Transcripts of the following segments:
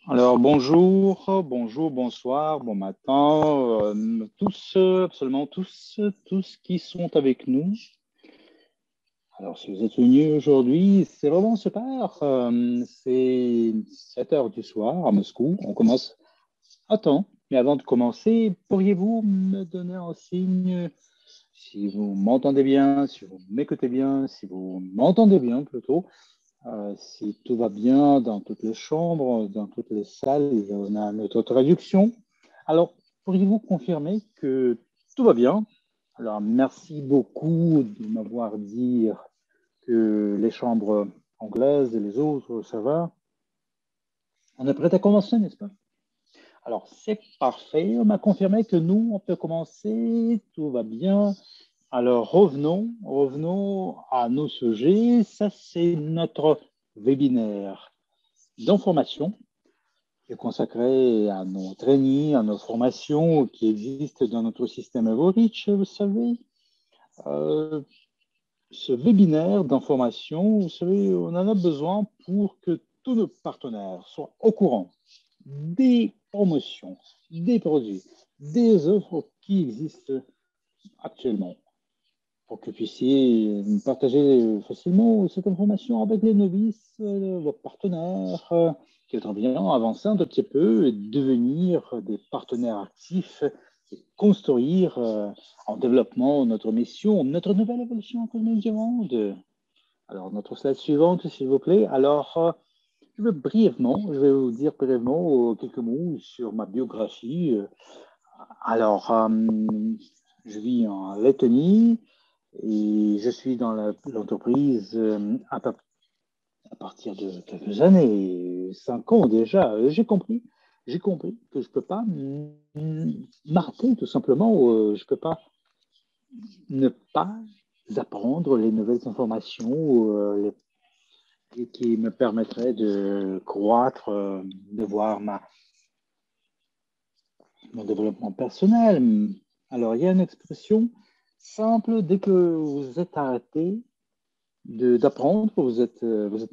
Alors bonjour, bonsoir, bon matin, tous, absolument tous qui sont avec nous. Alors si vous êtes venus aujourd'hui, c'est vraiment super. C'est 7 heures du soir à Moscou. On commence à temps. Mais avant de commencer, pourriez-vous me donner un signe si vous m'entendez bien, si vous m'écoutez bien, si vous m'entendez bien plutôt? Si tout va bien dans toutes les chambres, dans toutes les salles, on a notre traduction. Alors, pourriez-vous confirmer que tout va bien? Alors, merci beaucoup de m'avoir dit que les chambres anglaises et les autres, ça va. On est prêt à commencer, n'est-ce pas? Alors, c'est parfait. On m'a confirmé que nous, on peut commencer. Tout va bien. Alors, revenons à nos sujets. Ça, c'est notre webinaire d'information qui est consacré à nos trainings, à nos formations qui existent dans notre système EvoReach, vous savez. Euh, Ce webinaire d'information, vous savez, on en a besoin pour que tous nos partenaires soient au courant des promotions, des produits, des offres qui existent actuellement pour que vous puissiez partager facilement cette information avec les novices, vos partenaires, qui voudraient bien avancer un petit peu et devenir des partenaires actifs et construire en développement notre mission, notre nouvelle évolution économique du monde. Alors, notre slide suivante, s'il vous plaît. Alors, je vais vous dire brièvement quelques mots sur ma biographie. Alors, je vis en Lettonie. Et je suis dans l'entreprise à partir de quelques années, 5 ans déjà. J'ai compris que je ne peux pas m'arrêter tout simplement. Je ne peux pas ne pas apprendre les nouvelles informations qui me permettraient de croître, de voir mon développement personnel. Alors, il y a une expression simple, dès que vous êtes arrêté d'apprendre, vous êtes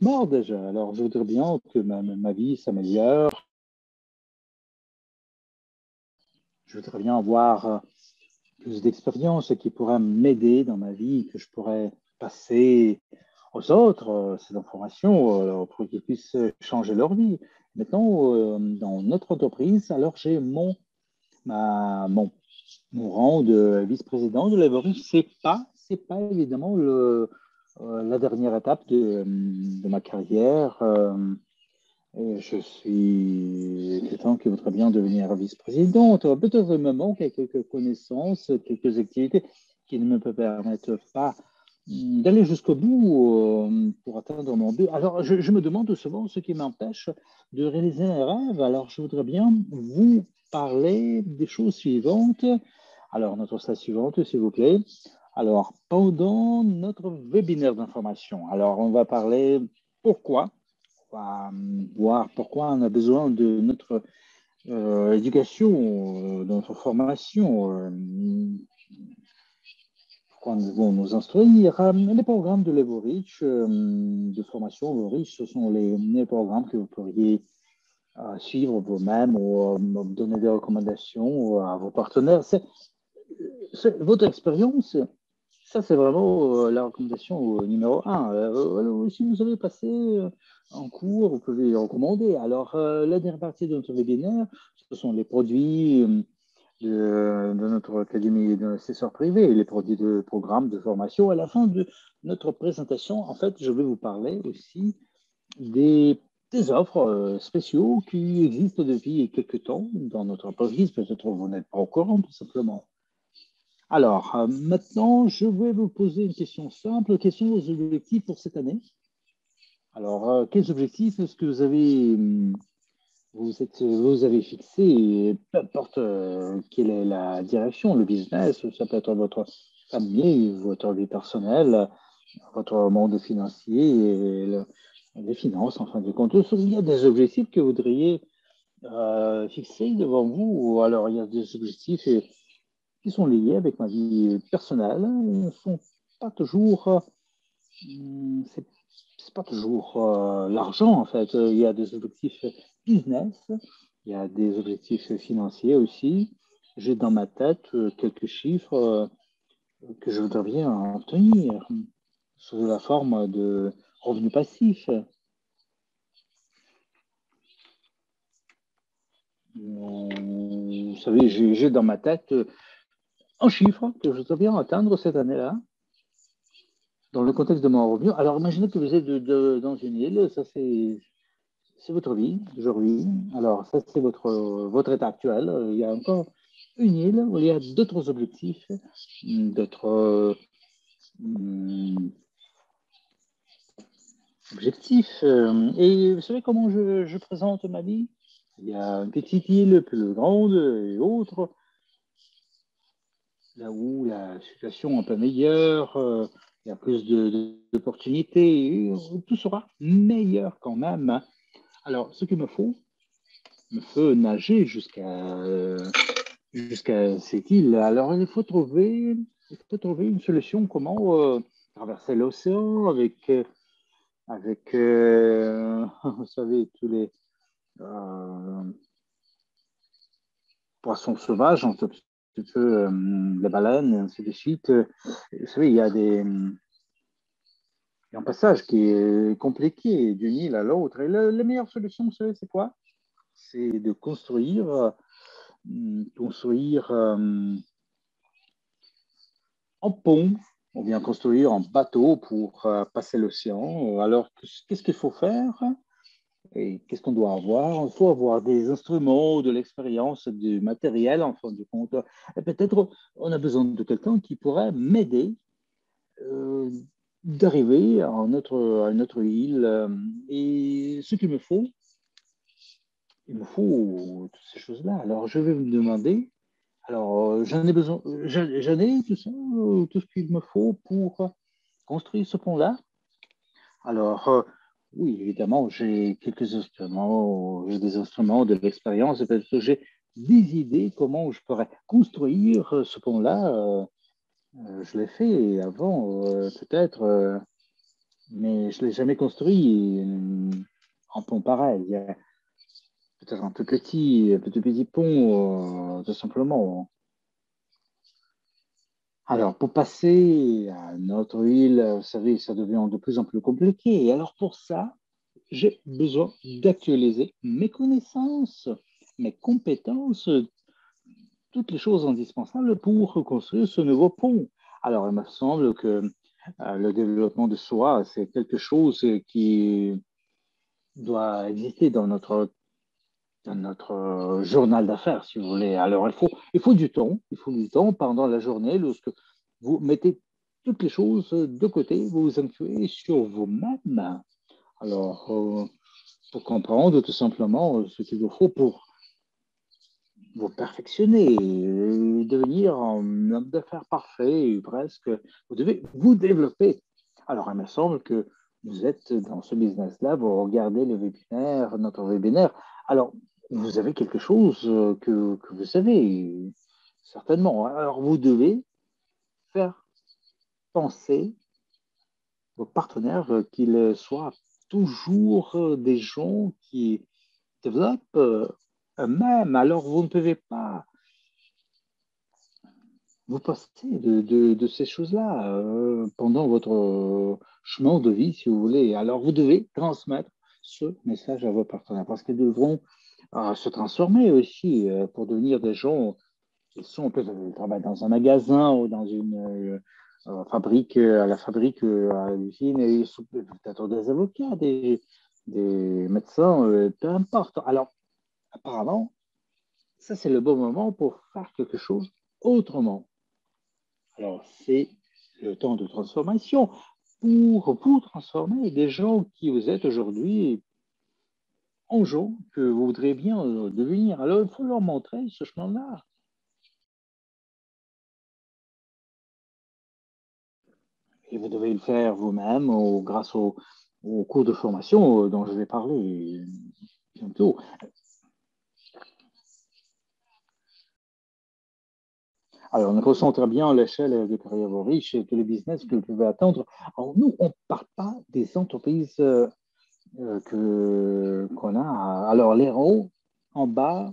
mort déjà. Alors, je voudrais bien que ma vie s'améliore. Je voudrais bien avoir plus d'expérience qui pourrait m'aider dans ma vie, que je pourrais passer aux autres ces informations pour qu'ils puissent changer leur vie. Maintenant, dans notre entreprise, alors j'ai mon rang de vice-président de l'Evory. C'est pas évidemment la dernière étape de ma carrière. Et je suis quelqu'un qui voudrait bien devenir vice-présidente. Peut-être me manque quelques connaissances, quelques activités qui ne me permettent pas d'aller jusqu'au bout pour atteindre mon but. Alors, je me demande souvent ce qui m'empêche de réaliser un rêve. Alors, je voudrais bien vous parler des choses suivantes. Alors, notre slide suivante, s'il vous plaît. Alors, pendant notre webinaire d'information, alors on va parler pourquoi on va voir pourquoi on a besoin de notre éducation, de notre formation, pourquoi nous devons nous instruire. Les programmes de l'EvoReach, de formation EvoReach, ce sont les programmes que vous pourriez suivre vous-même ou donner des recommandations à vos partenaires. Votre expérience, ça, c'est vraiment la recommandation numéro un. Si vous avez passé un cours, vous pouvez les recommander. Alors, la dernière partie de notre webinaire, ce sont les produits de notre académie d'investisseurs privés, les produits de programmes de formation. À la fin de notre présentation, en fait, je vais vous parler aussi des offres spéciaux qui existent depuis quelques temps dans notre entreprise. Peut-être vous n'êtes pas au courant, tout simplement. Alors, maintenant, je vais vous poser une question simple. Quels sont vos objectifs pour cette année? Alors, quels objectifs est-ce que vous avez fixés? Peu importe quelle est la direction, le business, ça peut être votre famille, votre vie personnelle, votre monde financier, les finances, en fin de compte. Il y a des objectifs que vous voudriez fixer devant vous. Alors, il y a des objectifs qui sont liés avec ma vie personnelle ne sont pas toujours, c'est c'est pas toujours l'argent, en fait. Il y a des objectifs business, il y a des objectifs financiers aussi. J'ai dans ma tête quelques chiffres que je voudrais bien obtenir sous la forme de revenus passifs. Vous savez, j'ai dans ma tête un chiffre que je voudrais bien atteindre cette année-là, dans le contexte de mon revenu. Alors, imaginez que vous êtes dans une île, ça c'est votre vie d'aujourd'hui. Alors, ça c'est votre état actuel. Il y a encore une île où il y a d'autres objectifs, d'autres objectifs. Et vous savez comment je présente ma vie? Il y a une petite île plus grande et autre, là où la situation est un peu meilleure, il y a plus d'opportunités, tout sera meilleur quand même. Alors, ce qu'il me faut nager jusqu'à cette île. Alors, il faut trouver une solution comment traverser l'océan avec vous savez, tous les euh, poissons sauvages, un petit peu les baleines, et ainsi de suite. Vous savez, il y a un passage qui est compliqué d'une île à l'autre. Et la meilleure solution, vous savez, c'est quoi? C'est de construire en pont, ou bien construire en bateau pour passer l'océan. Alors, qu'est-ce qu'il faut faire et qu'est-ce qu'on doit avoir? Il faut avoir des instruments, de l'expérience, du matériel, en fin de compte. Et peut-être on a besoin de quelqu'un qui pourrait m'aider euh, d'arriver à notre île. Et ce qu'il me faut, il me faut toutes ces choses-là. Alors, je vais me demander. Alors, j'en ai besoin, j'en ai tout ça, tout ce qu'il me faut pour construire ce pont-là. Alors, oui, évidemment, j'ai quelques instruments, j'ai des instruments, de l'expérience, parce que j'ai des idées comment je pourrais construire ce pont-là. Je l'ai fait avant, peut-être, mais je ne l'ai jamais construit en pont pareil. Peut-être un petit pont, tout simplement. Alors, pour passer à notre île, vous savez, ça devient de plus en plus compliqué. Et alors, pour ça, j'ai besoin d'actualiser mes connaissances, mes compétences, toutes les choses indispensables pour reconstruire ce nouveau pont. Alors, il me semble que le développement de soi, c'est quelque chose qui doit exister dans notre journal d'affaires, si vous voulez. Alors, il faut du temps pendant la journée, lorsque vous mettez toutes les choses de côté, vous vous incluez sur vous-même. Alors, pour comprendre tout simplement ce qu'il vous faut pour vous perfectionner, devenir un homme d'affaires parfait, presque. Vous devez vous développer. Alors, il me semble que vous êtes dans ce business-là, vous regardez le webinaire, notre webinaire. Alors, vous avez quelque chose que vous savez, certainement. Alors, vous devez faire penser vos partenaires qu'ils soient toujours des gens qui développent eux-mêmes. Alors, vous ne pouvez pas vous passer de ces choses-là pendant votre chemin de vie, si vous voulez. Alors, vous devez transmettre ce message à vos partenaires parce qu'ils devront se transformer aussi pour devenir des gens qui sont peut-être travaillent dans un magasin ou dans une fabrique, à la fabrique, à l'usine, et ils sont peut-être des avocats, des médecins, peu importe. Alors, apparemment, ça, c'est le bon moment pour faire quelque chose autrement. Alors, c'est le temps de transformation pour transformer des gens qui vous êtes aujourd'hui en gens que vous voudriez bien devenir. Alors, il faut leur montrer ce chemin-là. Et vous devez le faire vous-même ou grâce au cours de formation dont je vais parler bientôt. Alors, on ressent très bien l'échelle de carrière riche et tous les business que vous pouvez atteindre. Alors, nous, on ne parle pas des entreprises qu'on a. Alors, les en haut, en bas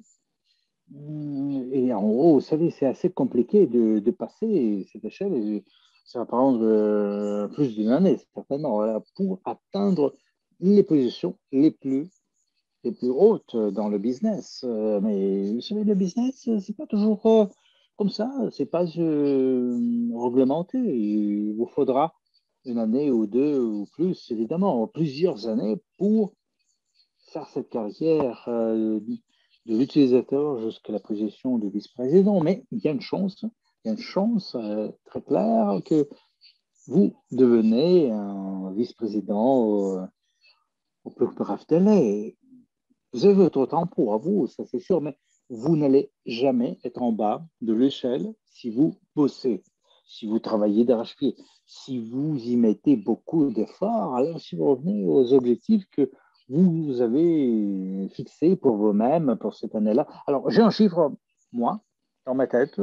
et en haut, vous savez, c'est assez compliqué de passer cette échelle. Et ça va prendre plus d'une année, certainement, voilà, pour atteindre les positions les plus hautes dans le business. Mais vous savez, le business, c'est pas toujours comme ça. C'est pas réglementé. Il vous faudra une année ou deux ou plus, évidemment, plusieurs années pour faire cette carrière de l'utilisateur jusqu'à la position de vice-président. Mais il y a une chance, il y a une chance très claire que vous devenez un vice-président au plus bref délai. Vous avez votre tempo à vous, ça c'est sûr, mais vous n'allez jamais être en bas de l'échelle si vous bossez, si vous travaillez d'arrache-pied, si vous y mettez beaucoup d'efforts. Alors, si vous revenez aux objectifs que vous avez fixés pour vous-même pour cette année-là. Alors, j'ai un chiffre, moi, dans ma tête.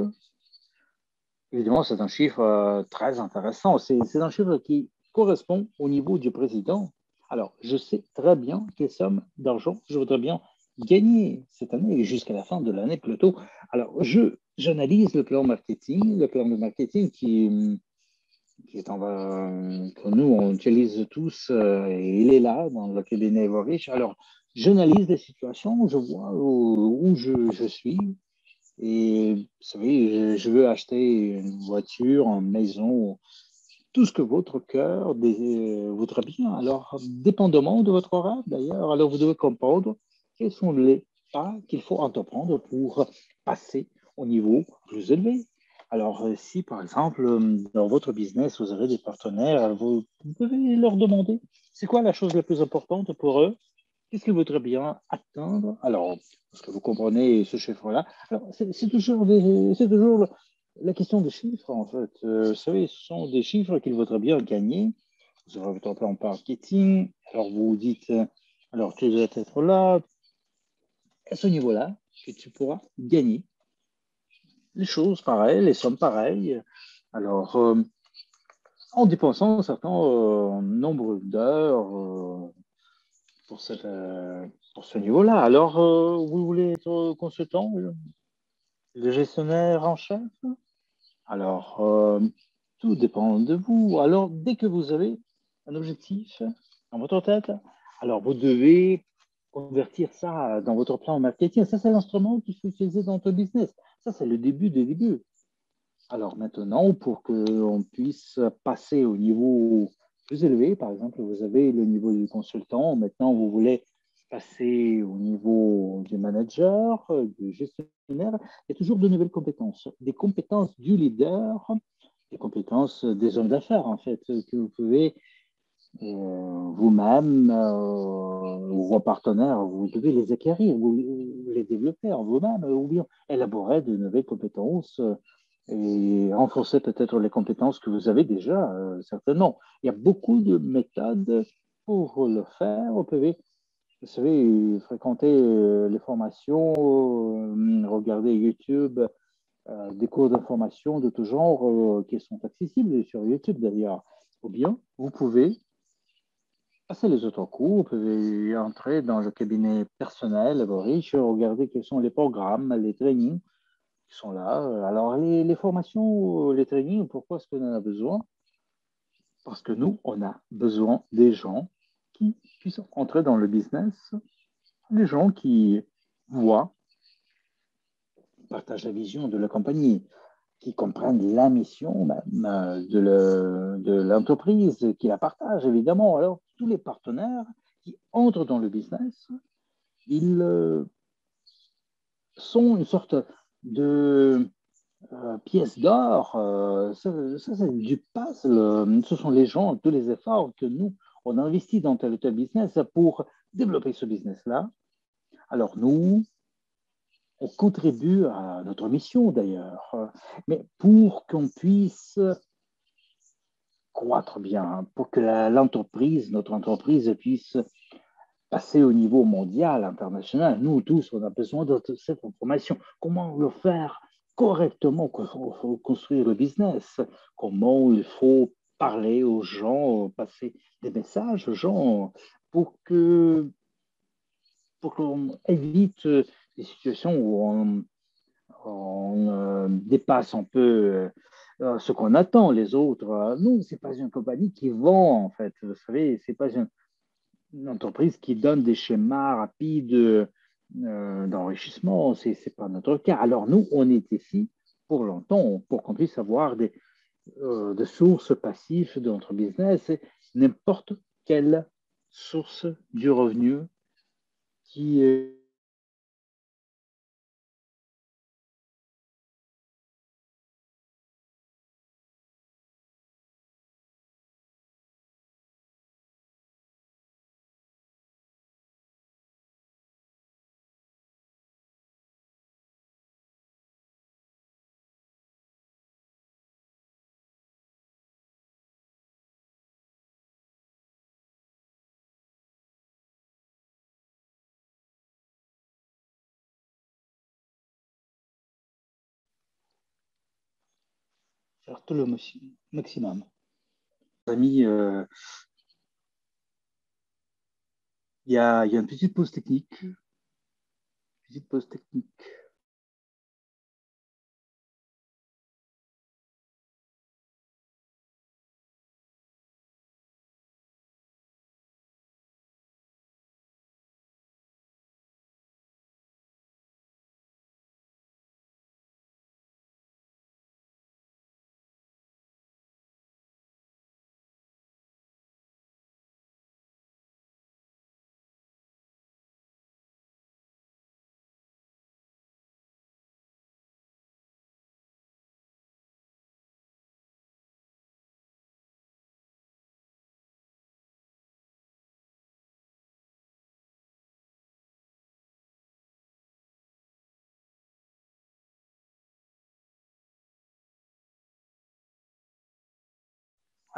Évidemment, c'est un chiffre très intéressant. C'est un chiffre qui correspond au niveau du président. Alors, je sais très bien quelle somme d'argent je voudrais bien gagner cette année et jusqu'à la fin de l'année plutôt. Alors, j'analyse le plan de marketing qui est que nous, on utilise tous et il est là dans le cabinet Everich. Alors, j'analyse les situations, je vois où je suis, et vous savez, je veux acheter une voiture, une maison, tout ce que votre cœur voudrait bien. Alors, dépendamment de votre rêve d'ailleurs, alors vous devez comprendre quels sont les pas qu'il faut entreprendre pour passer au niveau plus élevé. Alors, si par exemple, dans votre business, vous avez des partenaires, vous pouvez leur demander, c'est quoi la chose la plus importante pour eux? Qu'est-ce qu'ils voudraient bien atteindre? Alors, parce que vous comprenez ce chiffre-là. Alors, c'est toujours la question des chiffres, en fait. Vous savez, ce sont des chiffres qu'il voudraient bien gagner. Vous aurez votre plan marketing. Alors, vous vous dites, alors, tu dois être là, à ce niveau-là, que tu pourras gagner les choses pareilles, les sommes pareilles. Alors, en dépensant un certain nombre d'heures pour, pour ce niveau-là. Alors, vous voulez être consultant, le gestionnaire en chef? Alors, tout dépend de vous. Alors, dès que vous avez un objectif dans votre tête, alors vous devez convertir ça dans votre plan marketing. Ça, c'est l'instrument qu'il faut utiliser dans votre business. Ça, c'est le début des débuts. Alors maintenant, pour qu'on puisse passer au niveau plus élevé, par exemple, vous avez le niveau du consultant, maintenant vous voulez passer au niveau du manager, du gestionnaire, il y a toujours de nouvelles compétences, des compétences du leader, des compétences des hommes d'affaires, en fait, que vous pouvez vous-même ou vos partenaires, vous devez les acquérir, vous les développer en vous-même, ou bien élaborer de nouvelles compétences et renforcer peut-être les compétences que vous avez déjà, certainement. Il y a beaucoup de méthodes pour le faire. Vous pouvez, vous savez, fréquenter les formations, regarder YouTube, des cours d'information de tout genre qui sont accessibles sur YouTube d'ailleurs. Ou bien, vous pouvez passer les autres cours, vous pouvez entrer dans le cabinet personnel, riche, regarder quels sont les programmes, les trainings qui sont là. Alors, les formations, les trainings, pourquoi est-ce qu'on en a besoin? Parce que nous, on a besoin des gens qui puissent entrer dans le business, des gens qui voient, partagent la vision de la compagnie, qui comprennent la mission même de l'entreprise, qui la partagent évidemment. Alors, tous les partenaires qui entrent dans le business, ils sont une sorte de pièce d'or. Ça c'est du puzzle. Ce sont les gens, tous les efforts que nous, on a investi dans tel ou tel business pour développer ce business-là. Alors, nous, on contribue à notre mission d'ailleurs, mais pour qu'on puisse croître bien, pour que l'entreprise, notre entreprise puisse passer au niveau mondial, international, nous tous, on a besoin de cette information. Comment le faire? correctement construire le business, comment il faut parler aux gens, passer des messages aux gens pour que pour qu'on évite des situations où on dépasse un peu ce qu'on attend les autres. Nous, c'est pas une compagnie qui vend, en fait. Vous savez, c'est pas une entreprise qui donne des schémas rapides d'enrichissement. C'est pas notre cas. Alors, nous, on est ici pour longtemps, pour qu'on puisse avoir des sources passives de notre business, et n'importe quelle source du revenu qui est. Faire tout le maximum. Amis, il y a une petite pause technique. Petite pause technique.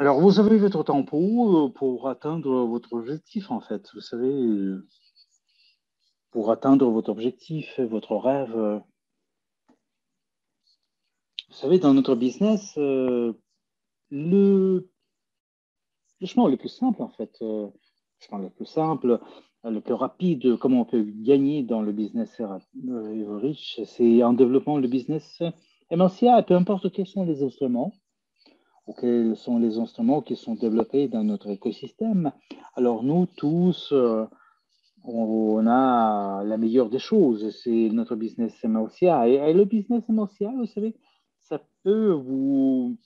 Alors, vous avez votre tempo pour atteindre votre objectif, en fait. Vous savez, pour atteindre votre objectif, votre rêve. Vous savez, dans notre business, le, le chemin le plus simple, en fait, le chemin le plus simple, le plus rapide, comment on peut gagner dans le business riche, c'est en développant le business MLCA, peu importe quels sont les instruments, ou quels sont les instruments qui sont développés dans notre écosystème. Alors, nous tous, on a la meilleure des choses, c'est notre business MLCA. Et le business MLCA, vous savez, ça peut vous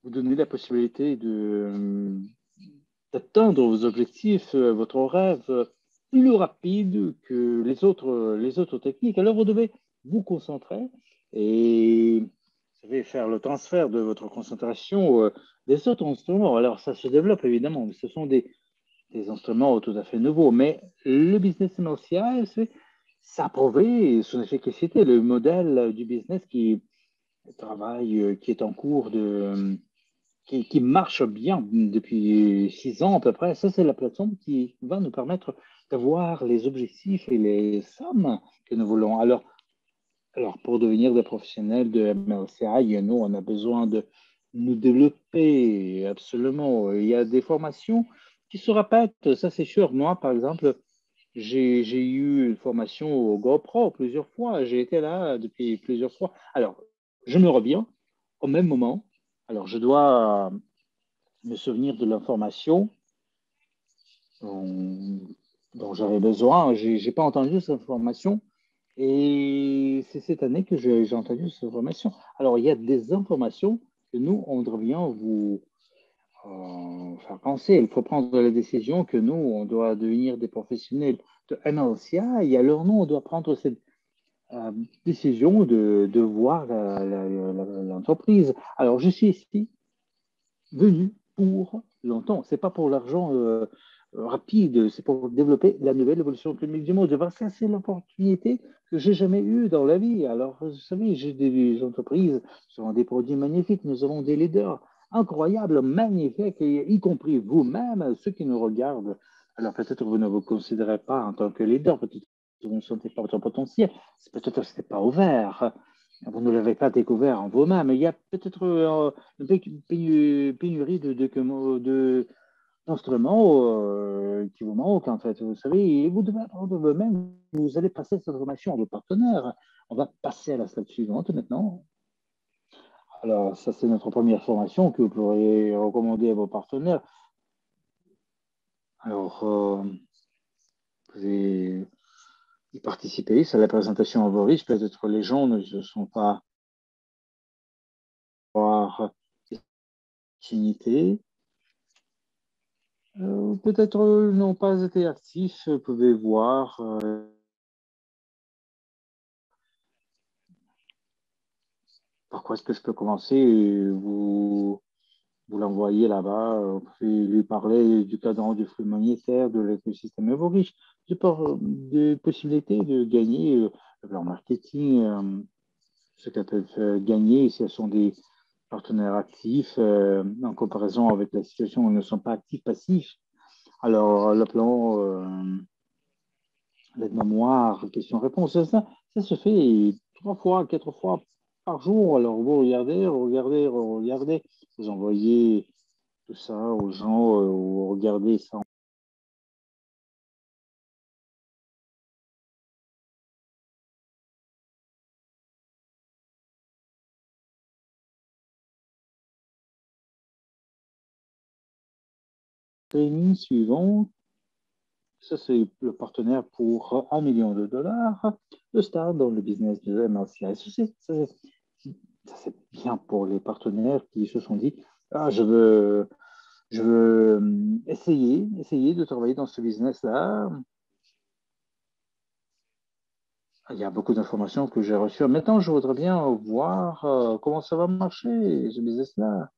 donner la possibilité d'atteindre vos objectifs, votre rêve plus rapide que les autres techniques. Alors, vous devez vous concentrer et vous savez, faire le transfert de votre concentration des autres instruments. Alors, ça se développe évidemment, mais ce sont des instruments tout à fait nouveaux. Mais le business commercial, ça a prouvé son efficacité. Le modèle du business qui travaille, qui est en cours qui marche bien depuis 6 ans à peu près. Ça, c'est la plateforme qui va nous permettre d'avoir les objectifs et les sommes que nous voulons. Alors pour devenir des professionnels de MLCI, nous, on a besoin de nous développer absolument. Il y a des formations qui se répètent, ça c'est sûr. Moi, par exemple, j'ai eu une formation au GoPro plusieurs fois. J'ai été là depuis plusieurs fois. Alors, je me reviens au même moment. Alors, je dois me souvenir de l'information dont, dont j'avais besoin. Je n'ai pas entendu cette information et c'est cette année que j'ai entendu cette information. Alors, il y a des informations que nous, on devrait vous faire penser. Il faut prendre la décision que nous, on doit devenir des professionnels de MLCA et alors nous, on doit prendre cette euh, décision de voir l'entreprise. Alors, je suis ici venu pour longtemps. C'est pas pour l'argent rapide, c'est pour développer la nouvelle évolution climatique du monde. Ça, c'est l'opportunité que j'ai jamais eue dans la vie. Alors, vous savez, j'ai des entreprises qui ont des produits magnifiques. Nous avons des leaders incroyables, magnifiques, y compris vous-même, ceux qui nous regardent. Alors, peut-être que vous ne vous considérez pas en tant que leader, peut-être que vous ne sentez pas votre potentiel, peut-être que ce n'est pas ouvert. vous ne l'avez pas découvert en vous-même. Il y a peut-être une pénurie d'instruments qui vous manquent, en fait. Vous savez, et vous devez apprendre vous-même. Vous allez passer cette information à vos partenaires. On va passer à la slide suivante maintenant. Alors, ça, c'est notre première formation que vous pourrez recommander à vos partenaires. Alors, vous pouvez y participer. C'est la présentation à vos risques. Peut-être les gens ne se sont pas par opportunité. Peut-être n'ont pas été actifs. Vous pouvez voir. Par quoi est-ce que je peux commencer? Vous l'envoyez là-bas, vous pouvez lui parler du cadran du flux monétaire, de l'écosystème Evorich, des possibilités de gagner leur marketing, ce qu'elles peuvent gagner si elles sont des partenaires actifs en comparaison avec la situation où ils ne sont pas actifs, passifs. Alors, le plan l'aide-mémoire, question-réponse, ça se fait 3 fois, 4 fois par jour. Alors, vous regardez, vous envoyez tout ça aux gens, vous regardez ça training suivant. Ça, c'est le partenaire pour 1 million de dollars. Le start dans le business de MLCI. Ça, c'est bien pour les partenaires qui se sont dit, ah, je veux essayer de travailler dans ce business-là. Il y a beaucoup d'informations que j'ai reçues. Maintenant, je voudrais bien voir comment ça va marcher, ce business-là.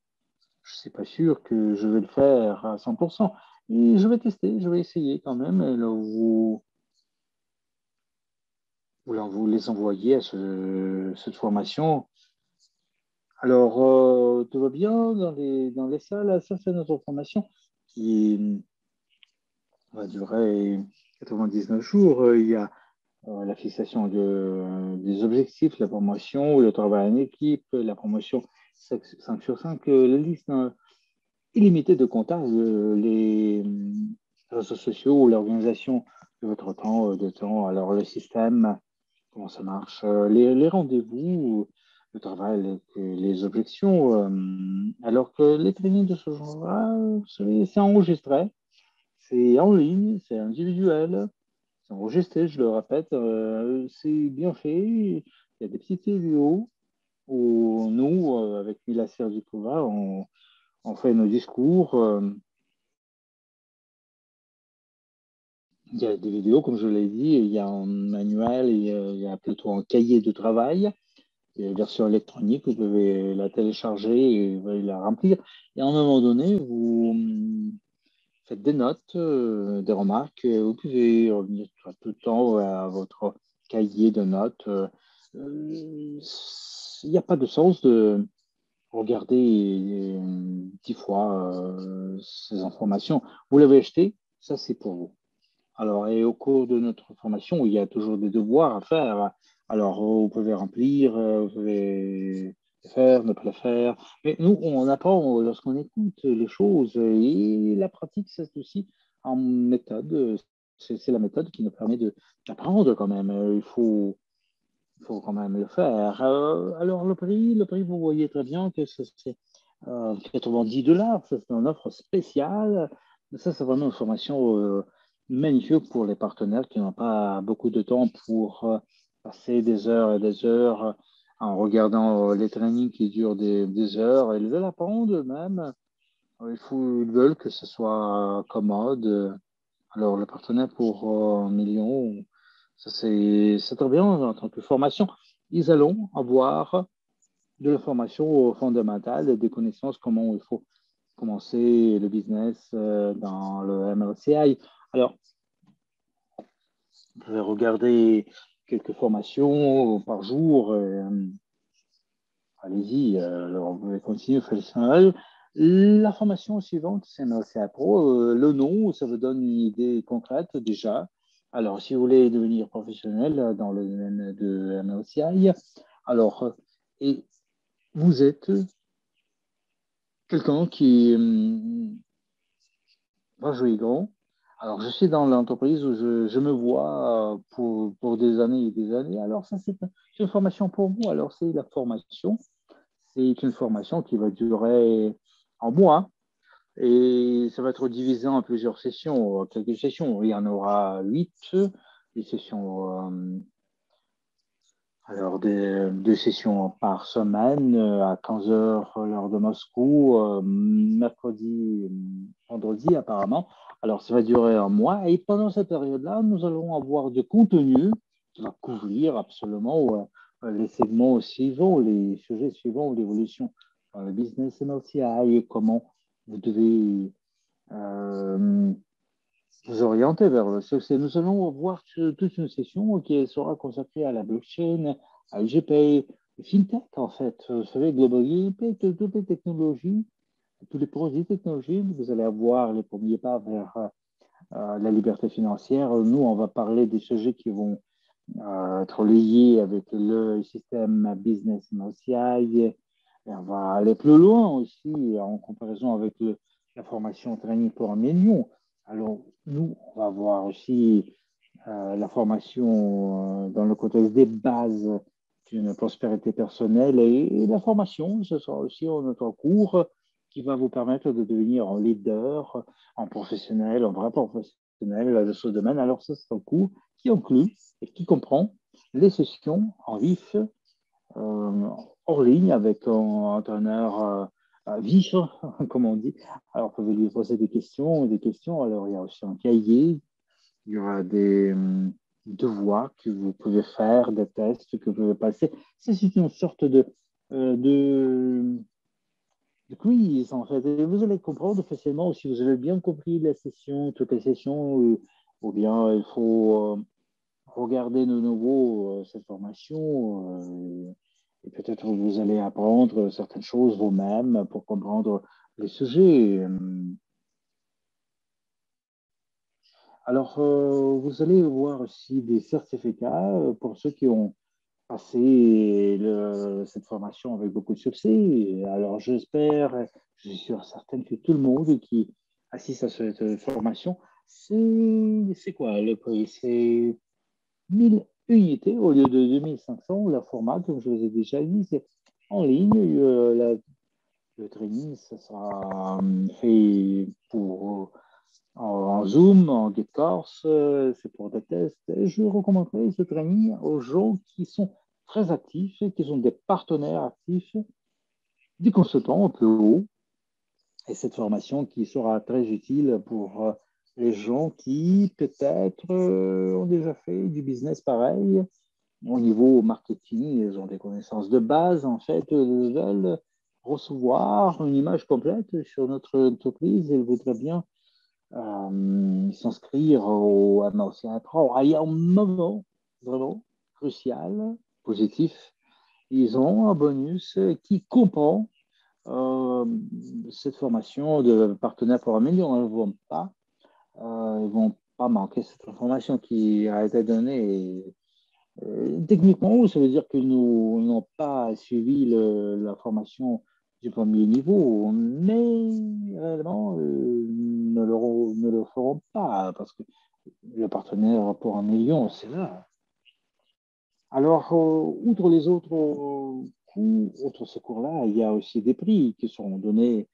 Je ne suis pas sûr que je vais le faire à 100%. Et je vais tester, je vais essayer quand même. Et là, vous les envoyez à cette formation. Alors, tout va bien dans les salles. Ça, c'est notre formation qui va durer 99 jours. Il y a la fixation des objectifs, la promotion, le travail en équipe, la promotion 5 sur 5, la liste illimitée de contacts, les réseaux sociaux, l'organisation de votre temps, alors le système, comment ça marche, les rendez-vous, le travail, les objections, alors que les trainings de ce genre-là, c'est enregistré, c'est en ligne, c'est individuel. C'est enregistré, je le répète, c'est bien fait. Il y a des petites vidéos où nous, avec Mila Sergikova, on fait nos discours. Il y a des vidéos, comme je l'ai dit, il y a un manuel, il y a plutôt un cahier de travail. Il y a une version électronique, vous pouvez la télécharger et vous pouvez la remplir. Et à un moment donné, vous faites des notes, des remarques. Vous pouvez revenir tout le temps à votre cahier de notes. Il n'y a pas de sens de regarder 10 fois ces informations. Vous l'avez acheté, ça c'est pour vous. Alors, et au cours de notre formation, il y a toujours des devoirs à faire. Alors, vous pouvez remplir, vous pouvez le faire, ne pas le faire. Mais nous, on apprend lorsqu'on écoute les choses. Et la pratique, c'est aussi en méthode. C'est la méthode qui nous permet d'apprendre quand même. Il faut quand même le faire. Alors, le prix, vous voyez très bien que c'est 90 $. Ça, c'est une offre spéciale. Ça, c'est vraiment une formation magnifique pour les partenaires qui n'ont pas beaucoup de temps pour passer des heures et des heures en regardant les trainings qui durent des heures. Ils veulent apprendre eux-mêmes. Ils veulent que ce soit commode. Alors, le partenaire pour 1 million, ça c'est très bien en tant que formation. Ils allont avoir de la formation fondamentale, des connaissances, comment il faut commencer le business dans le MLCI. Alors, vous pouvez regarder quelques formations par jour. Allez-y, alors vous pouvez continuer. La formation suivante, c'est MLCI Pro. Le nom, ça vous donne une idée concrète déjà. Alors, si vous voulez devenir professionnel dans le domaine de MLCI, Alors, et vous êtes quelqu'un qui va jouer grand. Alors, je suis dans l'entreprise où je me vois pour des années et des années. Alors, ça, c'est une formation pour vous. Alors, c'est la formation. C'est une formation qui va durer en mois et ça va être divisé en plusieurs sessions, quelques sessions. Il y en aura 8, des sessions, alors deux sessions par semaine à 15 heures l'heure de Moscou, mercredi, vendredi apparemment. Alors, ça va durer un mois et pendant cette période-là, nous allons avoir du contenu qui va couvrir absolument les segments suivants, les sujets suivants, l'évolution dans le business MLCI et comment vous devez euh, vous orienter vers le succès. Nous allons voir toute une session qui sera consacrée à la blockchain, à l'GPay, FinTech en fait. Vous savez, Global GPay, toutes les technologies, tous les produits technologiques, vous allez avoir les premiers pas vers la liberté financière. Nous, on va parler des sujets qui vont être liés avec le système business MOCI. Et on va aller plus loin aussi en comparaison avec la formation training pour 1 million. Alors, nous, on va voir aussi la formation dans le contexte des bases d'une prospérité personnelle et la formation, ce sera aussi notre cours qui va vous permettre de devenir un leader, un professionnel, un vrai professionnel de ce domaine. Alors, ça, c'est un cours qui inclut et qui comprend les sessions en vif, hors ligne, avec un entraîneur vif, comme on dit. Alors, vous pouvez lui poser des questions, des questions. Alors, il y a aussi un cahier, il y aura des devoirs que vous pouvez faire, des tests que vous pouvez passer. C'est une sorte euh, de, de quiz, en fait. Et vous allez comprendre facilement si vous avez bien compris la session, toutes les sessions, ou bien il faut regarder de nouveau cette formation. Et peut-être vous allez apprendre certaines choses vous-même pour comprendre les sujets. Alors, vous allez voir aussi des certificats pour ceux qui ont passé cette formation avec beaucoup de succès. Alors, j'espère, je suis sûr certaine que tout le monde qui assiste à cette formation, c'est quoi le prix? C'est 1000 unités au lieu de 2500. Le format, comme je vous ai déjà dit, c'est en ligne. Le training, ça sera fait en Zoom, en Discourse, c'est pour des tests. Et je recommanderais ce training aux gens qui sont très actifs, qui sont des partenaires actifs, des consultants un peu haut, et cette formation qui sera très utile pour les gens qui peut-être ont déjà fait du business pareil. Au niveau marketing, ils ont des connaissances de base, en fait, ils veulent recevoir une image complète sur notre entreprise. Ils voudraient bien s'inscrire au MLCI Pro. Il y a un moment vraiment crucial, positif. Ils ont un bonus qui comprend euh, cette formation de partenaire pour 1 million. Ils vont pas manquer cette information qui a été donnée. Techniquement, ça veut dire que nous n'avons pas suivi la formation du premier niveau, mais réellement, ne le feront pas parce que le partenaire pour 1 million, c'est là. Alors, outre les autres coûts, outre ce cours-là, il y a aussi des prix qui sont donnés,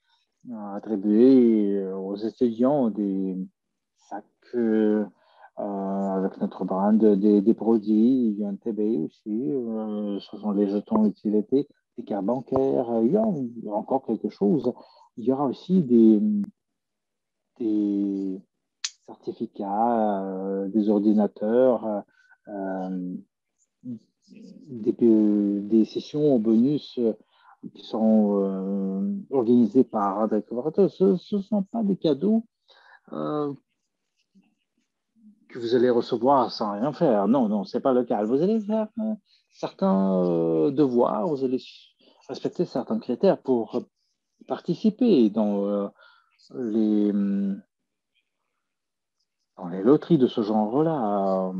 attribués aux étudiants, des sacs avec notre brand, des produits. Il y a un TB aussi, ce sont les jetons utilité, des cartes bancaires. Il y a encore quelque chose. Il y aura aussi des certificats, des ordinateurs, euh, des sessions en bonus qui sont organisées par Radar Collaborateur. Ce ne sont pas des cadeaux euh, que vous allez recevoir sans rien faire. Non, non, ce n'est pas le cas. Vous allez faire certains devoirs, vous allez respecter certains critères pour participer les, dans les loteries de ce genre-là.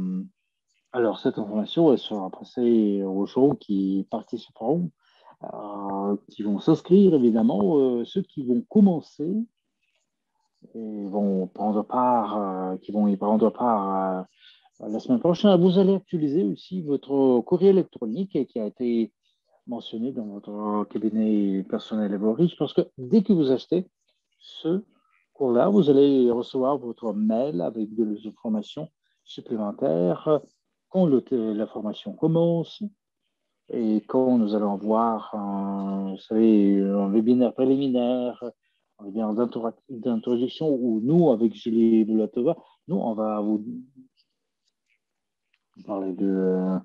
Alors, cette information, elle sera passée aux gens qui participeront, qui vont s'inscrire, évidemment, ceux qui vont commencer et vont prendre part, qui vont y prendre part la semaine prochaine. Vous allez actualiser aussi votre courrier électronique qui a été mentionné dans votre cabinet personnel Everich, parce que dès que vous achetez ce cours-là, vous allez recevoir votre mail avec des informations supplémentaires quand la formation commence et quand nous allons voir vous savez, un webinaire préliminaire, un webinaire d'introduction où nous, avec Julie Boulatova, nous, on va vous parler de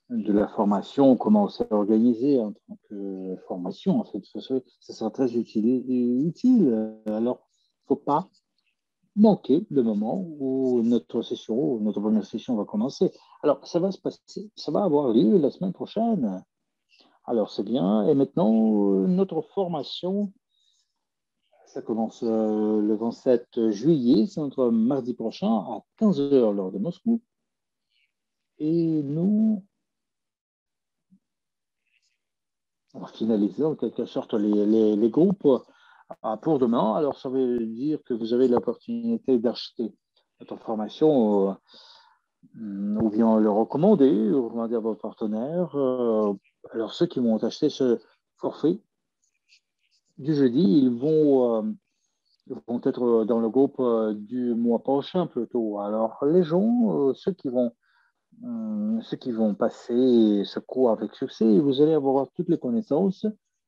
la formation, comment c'est organisé en tant que formation. En fait, ça sera très utile. Alors, il ne faut pas manquer le moment où notre première session va commencer. Alors, ça va se passer, ça va avoir lieu la semaine prochaine. Alors, c'est bien. Et maintenant, notre formation, ça commence le 27 juillet, c'est notre mardi prochain à 15 heures l'heure de Moscou. Et nous, on va finaliser en quelque sorte les groupes pour demain. Alors, ça veut dire que vous avez l'opportunité d'acheter notre formation ou bien le recommander, ou recommander à votre partenaire. Alors, ceux qui vont acheter ce forfait du jeudi, ils vont être dans le groupe du mois prochain plutôt. Alors, les gens, ceux qui vont passer ce cours avec succès, vous allez avoir toutes les connaissances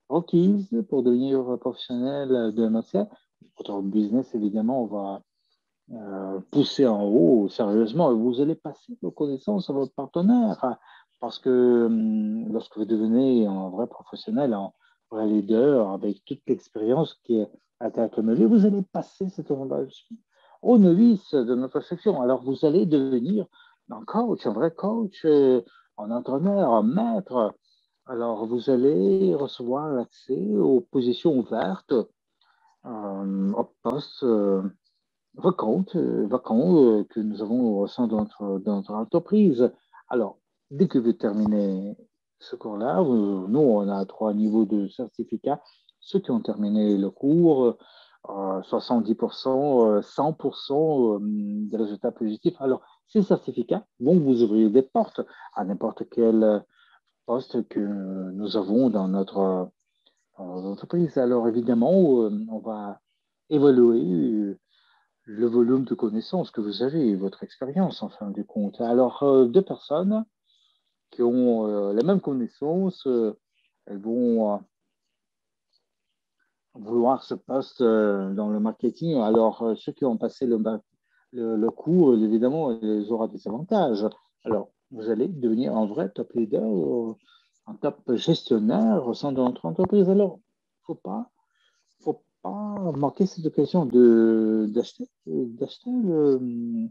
requises pour devenir professionnel de matière. Votre business, évidemment, va pousser en haut sérieusement. Vous allez passer vos connaissances à votre partenaire parce que lorsque vous devenez un vrai professionnel, un vrai leader avec toute l'expérience qui a été accumulée, vous allez passer cette information aux novices de notre section. Alors, vous allez devenir un coach, un vrai coach, un entraîneur, un maître. Alors, vous allez recevoir l'accès aux positions ouvertes, aux postes vacants que nous avons au sein de notre entreprise. Alors, dès que vous terminez ce cours-là, nous, on a 3 niveaux de certificat. Ceux qui ont terminé le cours, 70%, 100% des résultats positifs. Alors, ces certificats vont vous ouvrir des portes à n'importe quel poste que nous avons dans notre entreprise. Alors, évidemment, on va évaluer le volume de connaissances que vous avez et votre expérience en fin de compte. Alors, 2 personnes qui ont les mêmes connaissances, elles vont vouloir ce poste dans le marketing. Alors, ceux qui ont passé le cours, évidemment, ils auront des avantages. Alors, vous allez devenir un vrai top leader, un top gestionnaire au sein de notre entreprise. Alors, faut pas manquer cette occasion d'acheter le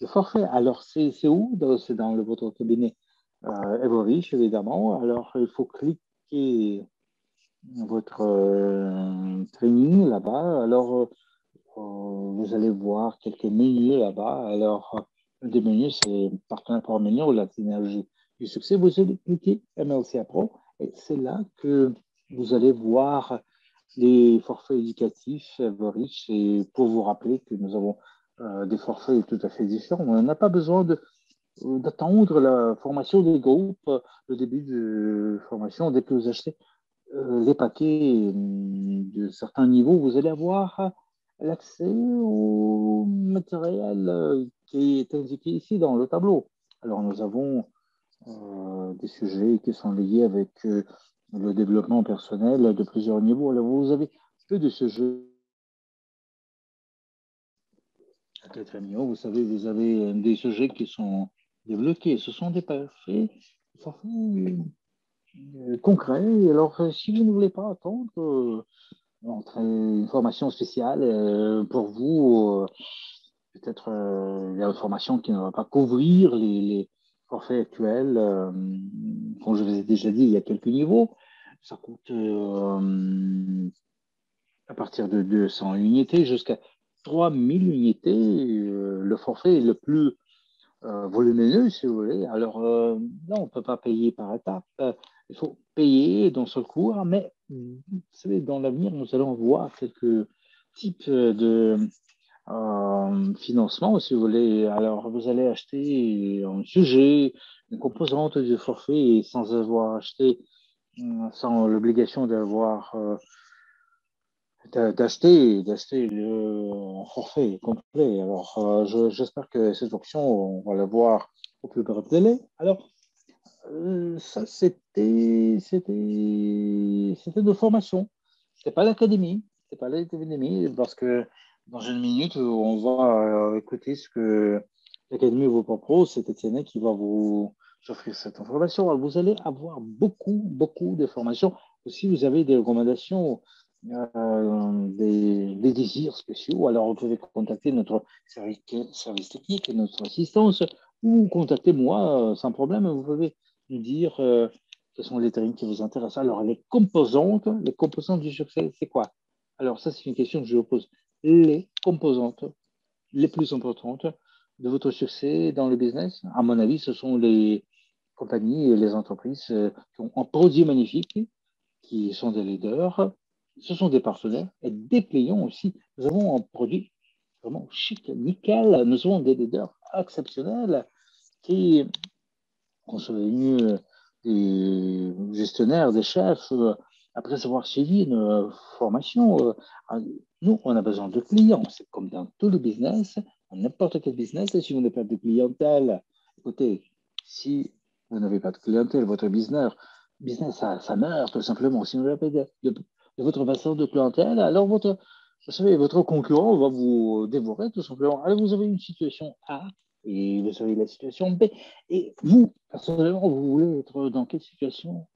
forfait. Alors, c'est où? C'est dans votre cabinet Everich, évidemment. Alors, il faut cliquer votre training là-bas. Alors, vous allez voir quelques menus là-bas. Alors, un des menus, c'est partenaire pour menu ou la synergie du succès. Vous allez cliquer MLCA Pro et c'est là que vous allez voir les forfaits éducatifs Everich et pour vous rappeler que nous avons des forfaits tout à fait différents. On n'a pas besoin d'attendre la formation des groupes, le début de formation. Dès que vous achetez les paquets de certains niveaux, vous allez avoir l'accès au matériel qui est indiqué ici dans le tableau. Alors, nous avons des sujets qui sont liés avec le développement personnel de plusieurs niveaux. Alors, vous avez peu de sujets à 4 niveaux. Vous savez, vous avez des sujets qui sont débloqués. Ce sont des parfaits concrets. Alors, si vous ne voulez pas attendre, une formation spéciale pour vous, peut-être une formation qui ne va pas couvrir les forfaits actuels. Comme je vous ai déjà dit, il y a quelques niveaux. Ça coûte à partir de 200 unités jusqu'à 3000 unités. Le forfait le plus volumineux, si vous voulez. Alors, non, on ne peut pas payer par étapes. Il faut payer d'un seul coup, mais vous savez, dans l'avenir, nous allons voir quelques types de financement, si vous voulez. Alors, vous allez acheter un sujet, une composante du forfait sans avoir acheté, sans l'obligation d'acheter le forfait complet. Alors, j'espère que cette option, on va la voir au plus bref délai. Alors, ça, c'était de formation. C'était pas l'académie. C'était pas l'académie parce que dans une minute, on va écouter ce que l'académie vous propose. C'est Étienne qui va vous offrir cette information. Alors, vous allez avoir beaucoup, beaucoup de formations. Si vous avez des recommandations, des désirs spéciaux, alors vous pouvez contacter notre service technique, notre assistance, ou contacter moi sans problème. Vous pouvez nous dire quels sont les terrains qui vous intéressent. Alors, les composantes du succès, c'est quoi? Alors, ça, c'est une question que je vous pose. Les composantes les plus importantes de votre succès dans le business, à mon avis, ce sont les compagnies et les entreprises qui ont un produit magnifique, qui sont des leaders, ce sont des partenaires et des clients aussi. Nous avons un produit vraiment chic, nickel. Nous avons des leaders exceptionnels qui sont devenus des gestionnaires, des chefs, après avoir suivi une formation. Nous, on a besoin de clients. C'est comme dans tout le business, dans n'importe quel business. Et si vous n'avez pas de clientèle, écoutez, si vous n'avez pas de clientèle, votre business ça meurt tout simplement. Si vous n'avez pas de votre bassin de clientèle, alors vous savez, votre concurrent va vous dévorer tout simplement. Alors vous avez une situation A et vous avez la situation B. Et vous, personnellement, vous voulez être dans quelle situation?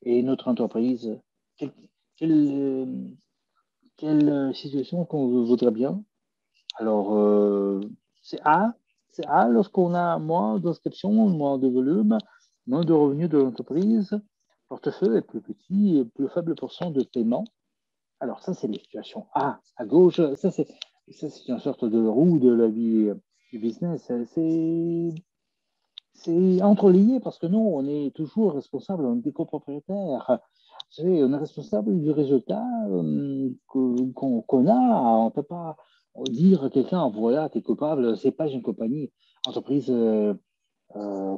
Et notre entreprise, quelle, quelle, euh, quelle situation qu'on voudrait bien? Alors, c'est A. C'est A lorsqu'on a moins d'inscriptions, moins de volume, moins de revenus de l'entreprise. Le portefeuille est plus petit et plus faible pourcent de paiement. Alors, ça, c'est les situations A. À gauche, ça, c'est une sorte de roue de la vie du business. C'est entrelié parce que nous, on est toujours responsable, on est des copropriétaires. Vous savez, on est responsable du résultat qu'on a. On ne peut pas dire à quelqu'un, voilà, tu es coupable, c'est pas une compagnie, entreprise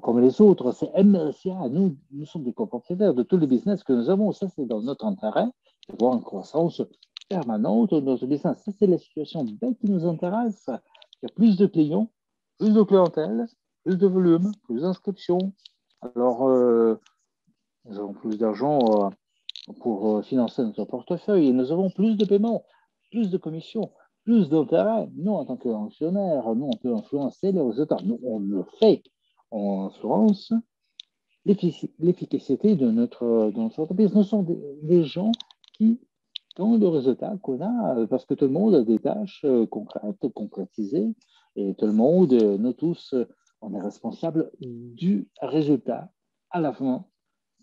comme les autres, c'est MCA. Nous sommes des copropriétaires de tous les business que nous avons. Ça, c'est dans notre intérêt d'avoir une croissance permanente de notre business. Ça, c'est la situation belle qui nous intéresse. Il y a plus de clients, plus de clientèle, plus de volume, plus d'inscriptions. Alors, nous avons plus d'argent pour financer notre portefeuille et nous avons plus de paiements, plus de commissions, plus d'intérêts. Nous, en tant qu'actionnaires, nous, on peut influencer les résultats. Nous, on le fait. On influence l'efficacité de notre entreprise. Nous sommes des gens qui, dans le résultat qu'on a, parce que tout le monde a des tâches concrètes, concrétisées, et tout le monde, nous tous, on est responsable du résultat à la fin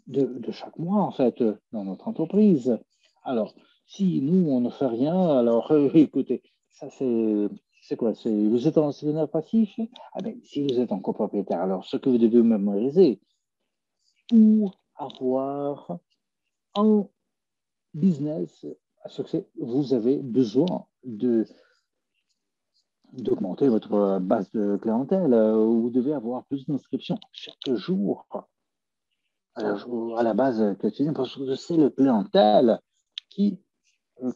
de chaque mois, en fait, dans notre entreprise. Alors, si nous, on ne fait rien, alors écoutez, ça c'est quoi? Vous êtes en actionnaire passif? Ah ben, si vous êtes en copropriétaire, alors ce que vous devez mémoriser, pour avoir un business à succès, vous avez besoin d'augmenter votre base de clientèle. Vous devez avoir plus d'inscriptions chaque jour à la base quotidienne parce que c'est le clientèle qui,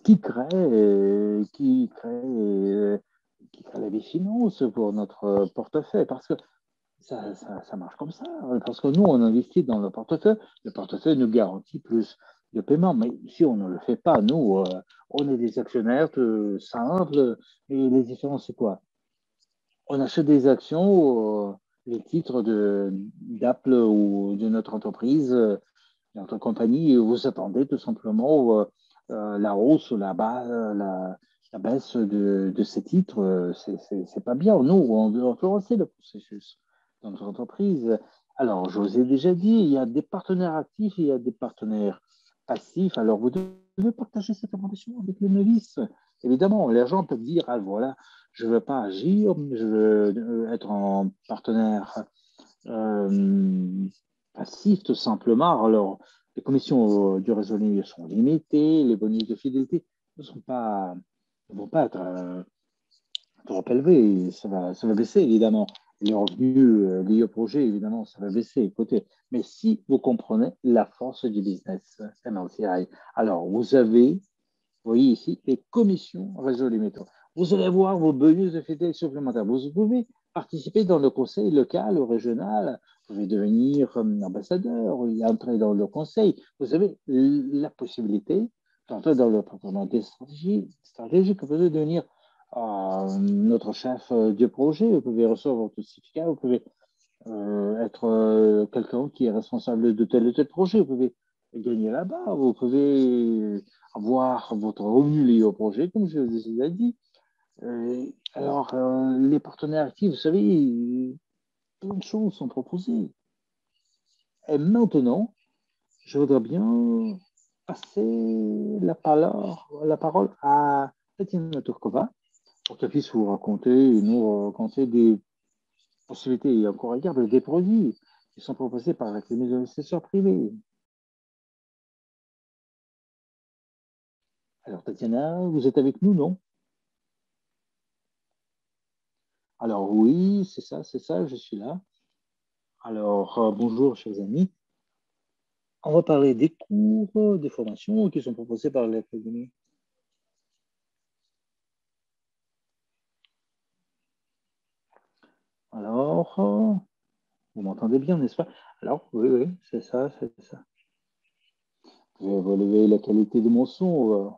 qui crée la vigilance pour notre portefeuille parce que ça marche comme ça. Parce que nous, on investit dans le portefeuille nous garantit plus de paiement. Mais si on ne le fait pas, nous, on est des actionnaires simples. Et les différences, c'est quoi? On achète des actions, les titres d'Apple ou de notre entreprise, notre compagnie, et vous attendez tout simplement la hausse ou la baisse de ces titres. C'est pas bien. Nous, on doit influencer le processus dans notre entreprise. Alors, je vous ai déjà dit, il y a des partenaires actifs, il y a des partenaires passifs. Alors, vous devez partager cette information avec les novices. Évidemment, les gens peuvent dire, ah voilà, je ne veux pas agir, je veux être un partenaire passif tout simplement. Alors, les commissions du résolu sont limitées, les bonus de fidélité ne vont pas être trop élevés, ça va baisser évidemment. Les revenus liés au projet, évidemment, ça va baisser. Écoutez, mais si vous comprenez la force du business MLCI, alors vous avez, vous voyez ici, les commissions réseau métaux. Vous allez voir vos bonus de fidélité supplémentaires. Vous pouvez participer dans le conseil local ou régional. Vous pouvez devenir ambassadeur, entrer dans le conseil. Vous avez la possibilité d'entrer dans le département des stratégies que vous pouvez devenir notre chef du projet. Vous pouvez recevoir votre certificat. Vous pouvez être quelqu'un qui est responsable de tel ou tel projet. Vous pouvez gagner là-bas. Vous pouvez avoir votre revenu lié au projet, comme je vous ai dit. Alors, les partenaires actifs, vous savez, plein de choses sont proposées. Et maintenant, je voudrais bien passer la parole à Tatiana Turkova pour qu'elle puisse nous raconter des possibilités incroyables des produits qui sont proposés par l'Académie d'investisseurs privés. Alors, Tatiana, vous êtes avec nous, non? Alors, oui, c'est ça, je suis là. Alors, bonjour, chers amis. On va parler des cours, des formations qui sont proposées par l'Académie. Alors, vous m'entendez bien, n'est-ce pas? Alors, oui, c'est ça, c'est ça. Je vais relever la qualité de mon son.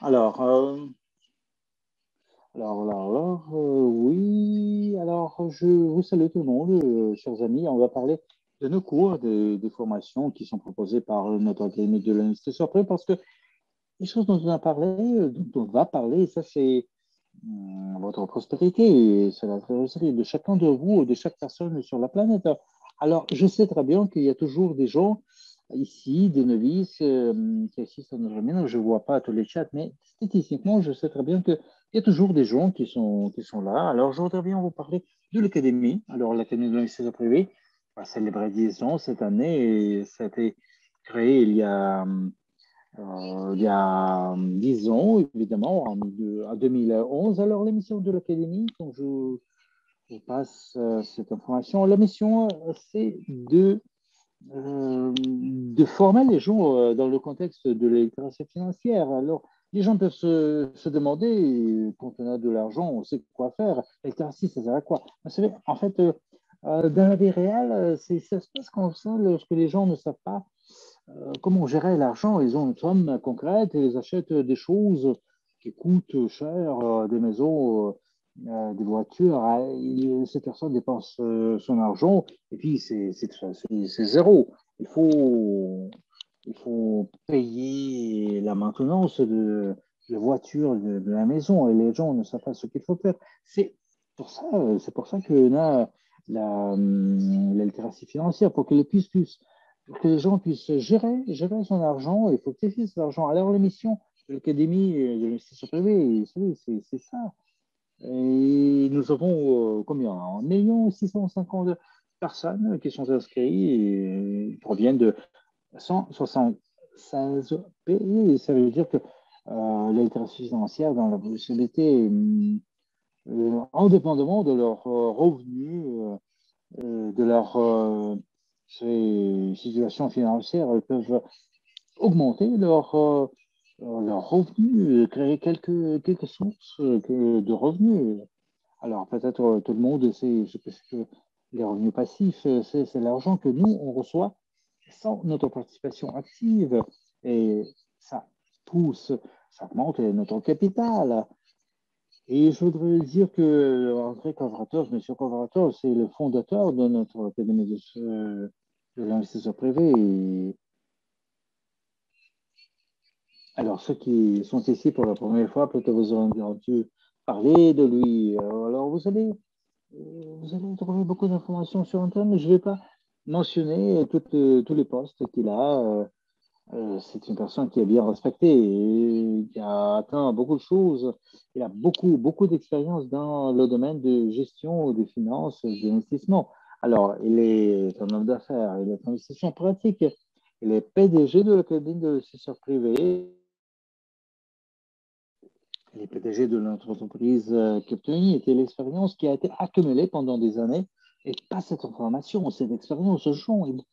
Alors, oui, alors je vous salue tout le monde, chers amis. On va parler de nos cours, des formations qui sont proposées par notre Académie de l'investisseur prêt, parce que les choses dont on a parlé, dont on va parler, ça c'est votre prospérité, c'est la trésorerie de chacun de vous, de chaque personne sur la planète. Alors, je sais très bien qu'il y a toujours des gens ici, des novices qui assistent à notre séminaire. Je ne vois pas tous les chats, mais statistiquement, je sais très bien qu'il y a toujours des gens qui sont là. Alors, je voudrais bien vous parler de l'Académie. Alors, l'Académie de l'investisseur privé va célébrer 10 ans cette année et ça a été créé il y a 10 ans, évidemment, en 2011. Alors, la mission de l'Académie, quand je passe cette information, la mission, c'est de former les gens dans le contexte de la littératie financière. Alors, les gens peuvent se demander, quand on a de l'argent, on sait quoi faire. La littératie, ça sert à quoi? Vous savez, en fait, dans la vie réelle, ça se passe comme ça lorsque les gens ne savent pas comment gérer l'argent. Ils ont une somme concrète et ils achètent des choses qui coûtent cher, des maisons, des voitures. Ces personnes dépensent son argent et puis c'est zéro. Il faut, il faut payer la maintenance de la voiture, de la maison et les gens ne savent pas ce qu'il faut faire. C'est pour ça qu'on a la littératie financière pour que les puissent pour que les gens puissent gérer son argent et fructifier son argent. Alors, la mission de l'Académie de l'investissement privé, c'est ça. Et nous avons combien? 1 650 000 personnes qui sont inscrites et proviennent de 176 pays. Ça veut dire que la littératie financière dans la possibilité, indépendamment de leurs revenus, de leur situation financière, elles peuvent augmenter leurs revenus, créer quelques sources de revenus. Alors, peut-être tout le monde sait ce que c'est que les revenus passifs, c'est l'argent que nous, on reçoit sans notre participation active. Et ça pousse, ça augmente notre capital. Et je voudrais dire que André Kovratov, Monsieur Kovratov, c'est le fondateur de notre Académie de l'investisseur privé. Et alors, ceux qui sont ici pour la première fois, peut-être vous aurez entendu parler de lui. Alors, vous allez trouver beaucoup d'informations sur Internet. Je ne vais pas mentionner tous les postes qu'il a. C'est une personne qui est bien respectée et qui a atteint beaucoup de choses. Il a beaucoup d'expérience dans le domaine de gestion des finances, d'investissement. Alors, il est un homme d'affaires, il est un investisseur pratique. Il est PDG de l'Académie de l'investisseur privé. Il est PDG de notre entreprise Capgemini. C'était l'expérience qui a été accumulée pendant des années et pas cette information, cette expérience. Jean, il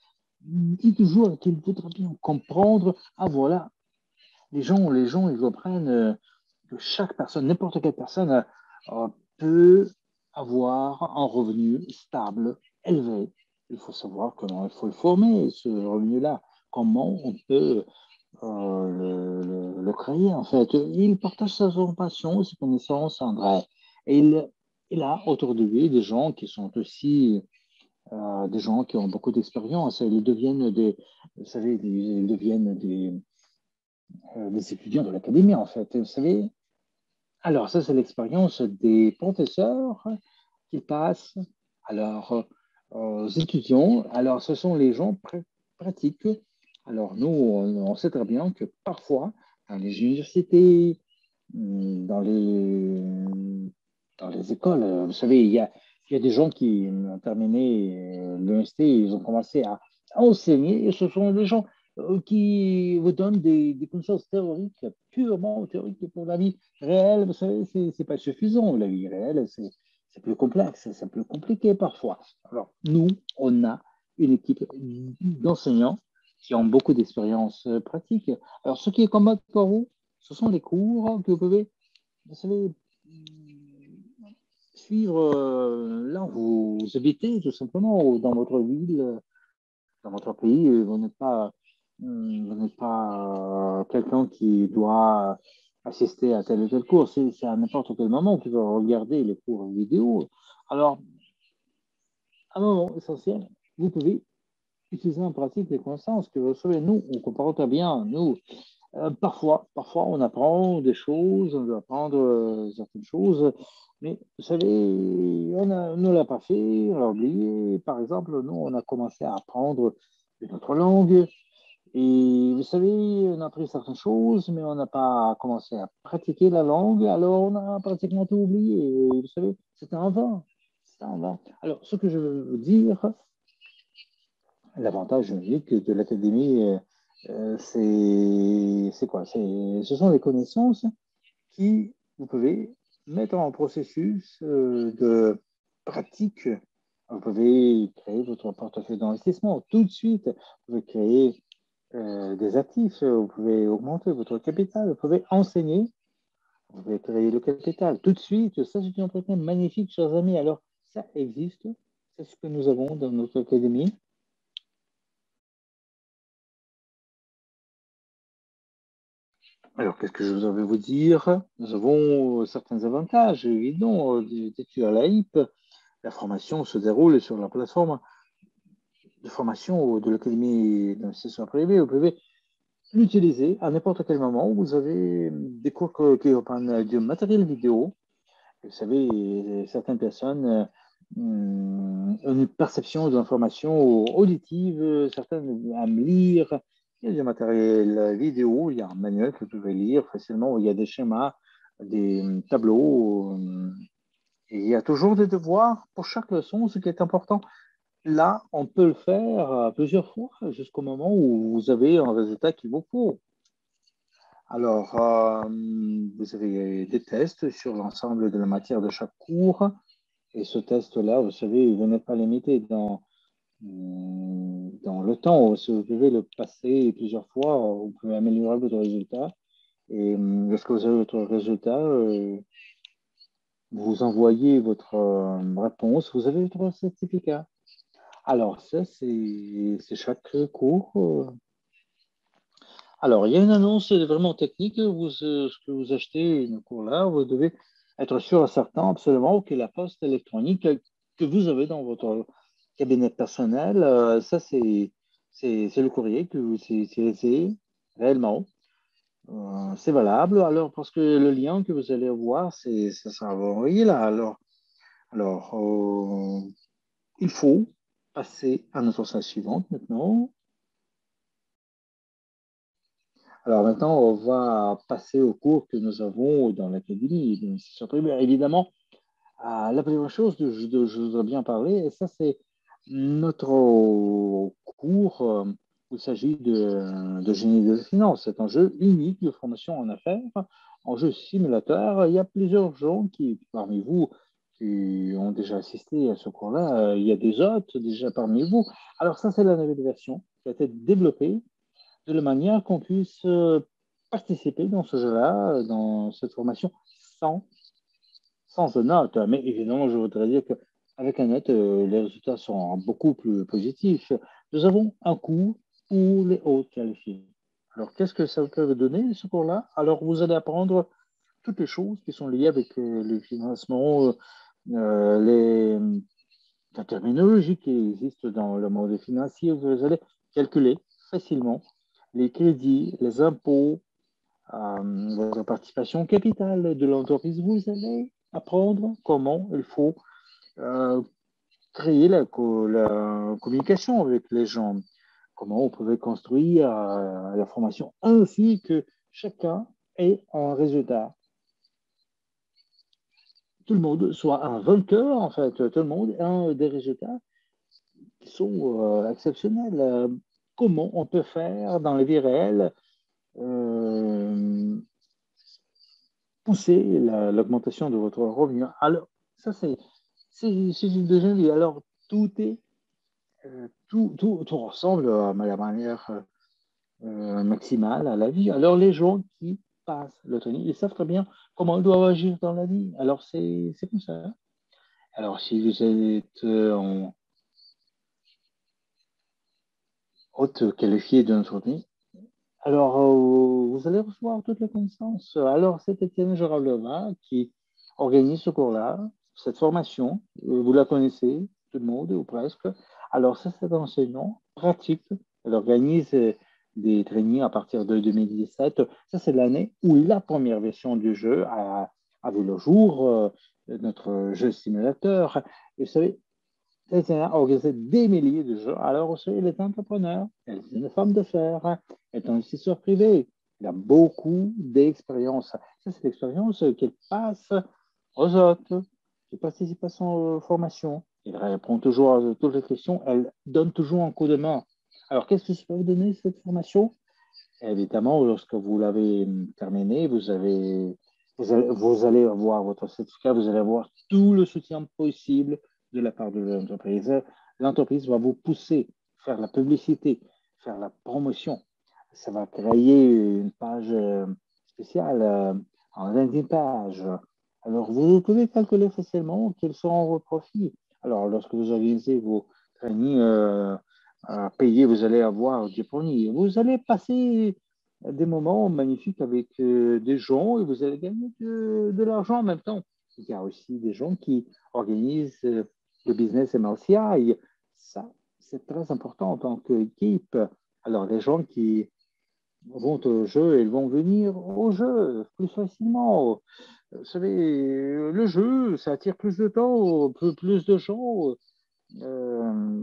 dit toujours qu'il voudrait bien comprendre. Ah voilà, les gens, ils comprennent que chaque personne, n'importe quelle personne, peut avoir un revenu stable, élevé. Il faut savoir comment il faut le former, ce revenu-là. Comment on peut le créer, en fait. Il partage sa passion, ses connaissances, André. Et il a autour de lui des gens qui sont aussi des gens qui ont beaucoup d'expérience. Ils deviennent vous savez, ils deviennent des étudiants de l'académie, en fait. Vous savez, alors ça, c'est l'expérience des professeurs qui passent alors aux étudiants. Alors, ce sont les gens pratiques. Alors, nous, on sait très bien que parfois, dans les universités, dans les écoles, vous savez, il y a des gens qui ont terminé l'université, ils ont commencé à enseigner, et ce sont des gens qui vous donnent des connaissances théoriques, purement théoriques pour la vie réelle. Vous savez, c'est pas suffisant. La vie réelle, c'est plus complexe, c'est plus compliqué parfois. Alors, nous, on a une équipe d'enseignants qui ont beaucoup d'expérience pratique. Alors, ce qui est commode pour vous, ce sont les cours que vous savez, suivre là où vous habitez, tout simplement, ou dans votre ville, dans votre pays. Vous n'êtes pas quelqu'un qui doit assister à tel ou tel cours. C'est à n'importe quel moment que vous pouvez regarder les cours vidéo. Alors, à un moment essentiel, vous pouvez utiliser en pratique les connaissances que vous recevez. Nous, on comprend très bien. Nous, parfois, on apprend des choses, on doit apprendre certaines choses, mais vous savez, ne l'a pas fait, on l'a oublié. Par exemple, nous, on a commencé à apprendre une autre langue, et vous savez, on a appris certaines choses, mais on n'a pas commencé à pratiquer la langue, alors on a pratiquement tout oublié. Et vous savez, c'est un vent. C'est un vent. Alors, ce que je veux vous dire, l'avantage unique de l'académie, c'est quoi? Ce sont les connaissances qui vous pouvez mettre en processus de pratique. Vous pouvez créer votre portefeuille d'investissement tout de suite. Vous pouvez créer des actifs, vous pouvez augmenter votre capital, vous pouvez enseigner, vous pouvez créer le capital tout de suite. Ça, c'est une entreprise magnifique, chers amis. Alors, ça existe. C'est ce que nous avons dans notre académie. Alors, qu'est-ce que je vais vous dire? Nous avons certains avantages, évidemment, d'études à l'AIP. La formation se déroule sur la plateforme de formation de l'Académie d'investissement privé. Vous pouvez l'utiliser à n'importe quel moment. Vous avez des cours qui reprennent du matériel vidéo. Vous savez, certaines personnes ont une perception de l'information auditive, certaines aiment lire. Il y a du matériel vidéo, il y a un manuel que vous pouvez lire facilement, il y a des schémas, des tableaux. Et il y a toujours des devoirs pour chaque leçon, ce qui est important. Là, on peut le faire plusieurs fois jusqu'au moment où vous avez un résultat qu'il vous faut. Alors, vous avez des tests sur l'ensemble de la matière de chaque cours. Et ce test-là, vous savez, vous n'êtes pas limité dans le temps. Si vous pouvez le passer plusieurs fois, vous pouvez améliorer votre résultat. Et lorsque vous avez votre résultat, vous envoyez votre réponse, vous avez votre certificat. Alors, ça, c'est chaque cours. Alors, il y a une annonce vraiment technique. Ce que vous achetez une cours là, vous devez être sûr et certain absolument que la poste électronique que vous avez dans votre cabinet personnel, ça, c'est le courrier que vous utilisez réellement. C'est valable. Alors, parce que le lien que vous allez voir, ça sera envoyé là. Alors, il faut passer à notre slide suivante maintenant. Alors maintenant, on va passer au cours que nous avons dans l'académie. Évidemment, la première chose que je voudrais bien parler, et ça c'est notre cours où il s'agit de génie de finance. C'est un jeu unique de formation en affaires, en jeu simulateur. Il y a plusieurs gens qui, parmi vous, qui ont déjà assisté à ce cours-là. Il y a des hôtes déjà parmi vous. Alors ça, c'est la nouvelle version qui a été développée de la manière qu'on puisse participer dans ce jeu-là, dans cette formation, sans sans note, mais évidemment, je voudrais dire qu'avec un note, les résultats sont beaucoup plus positifs. Nous avons un cours pour les hauts qualifiés. Alors, qu'est-ce que ça peut vous donner, ce cours-là? Alors, vous allez apprendre toutes les choses qui sont liées avec le financement, la terminologie qui existe dans le monde financier. Vous allez calculer facilement les crédits, les impôts, votre participation capitale de l'entreprise. Vous allez apprendre comment il faut euh, créer la communication avec les gens, comment on pouvait construire la formation ainsi que chacun ait un résultat. Tout le monde soit un vainqueur, en fait, tout le monde a des résultats qui sont exceptionnels. Comment on peut faire dans la vie réelle euh, pousser l'augmentation de votre revenu. Alors, ça, c'est une deuxième vie. Alors, tout ressemble à la manière maximale à la vie. Alors, les gens qui passent le training, ils savent très bien comment ils doivent agir dans la vie. Alors, c'est comme ça. Alors, si vous êtes en haute qualifié de notre vie, alors vous allez recevoir toutes les connaissances. Alors, c'est Étienne Joravleva qui organise ce cours-là, cette formation. Vous la connaissez, tout le monde, ou presque. Alors, ça, c'est un enseignant pratique. Elle organise des trainings à partir de 2017. Ça, c'est l'année où la première version du jeu a vu le jour, notre jeu simulateur. Et vous savez, elle a organisé des milliers de jeux. Alors aussi, elle est entrepreneur, elle est une femme d'affaires, elle est un investisseur privé. Elle a beaucoup d'expérience. Ça, c'est l'expérience qu'elle passe aux autres qui participent à son formation. Elle répond toujours à toutes les questions. Elle donne toujours un coup de main. Alors, qu'est-ce que je peux vous donner, cette formation? Évidemment, lorsque vous l'avez terminée, vous allez avoir votre certificat, vous allez avoir tout le soutien possible de la part de l'entreprise. L'entreprise va vous pousser, faire la publicité, faire la promotion. Ça va créer une page spéciale, en landing page. Alors, vous pouvez calculer facilement quels sont vos profits. Alors, lorsque vous organisez vos trainings payés, vous allez avoir du pognon. Vous allez passer des moments magnifiques avec des gens et vous allez gagner de l'argent en même temps. Il y a aussi des gens qui organisent le business MLCI. Ça, c'est très important en tant qu'équipe. Alors, les gens qui vont au jeu, ils vont venir au jeu plus facilement. Vous savez, le jeu, ça attire plus de temps, plus de gens. Euh,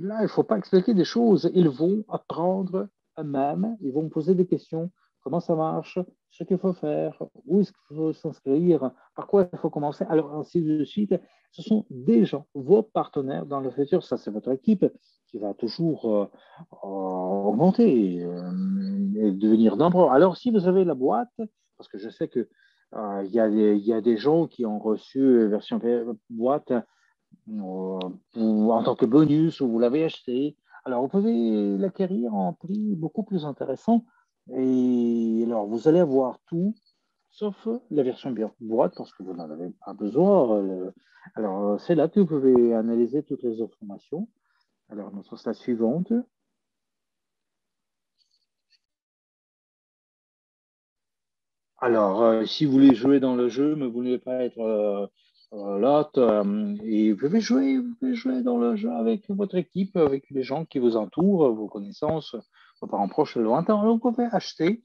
Là, il ne faut pas expliquer des choses. Ils vont apprendre eux-mêmes. Ils vont poser des questions. Comment ça marche? Ce qu'il faut faire? Où est-ce qu'il faut s'inscrire? Par quoi il faut commencer? Alors, ainsi de suite. Ce sont des gens, vos partenaires dans le futur. Ça, c'est votre équipe qui va toujours augmenter et devenir nombreux. Alors, si vous avez la boîte, parce que je sais que il y a des gens qui ont reçu version boîte ou en tant que bonus, ou vous l'avez acheté. Alors, vous pouvez l'acquérir en prix beaucoup plus intéressant. Et alors, vous allez avoir tout, sauf la version boîte, parce que vous n'en avez pas besoin. Alors, c'est là que vous pouvez analyser toutes les informations. Alors, notre slide suivante. Alors, si vous voulez jouer dans le jeu, mais vous ne voulez pas être l'hôte, et vous pouvez jouer dans le jeu avec votre équipe, avec les gens qui vous entourent, vos connaissances, vos parents proches et lointains. Alors, vous pouvez acheter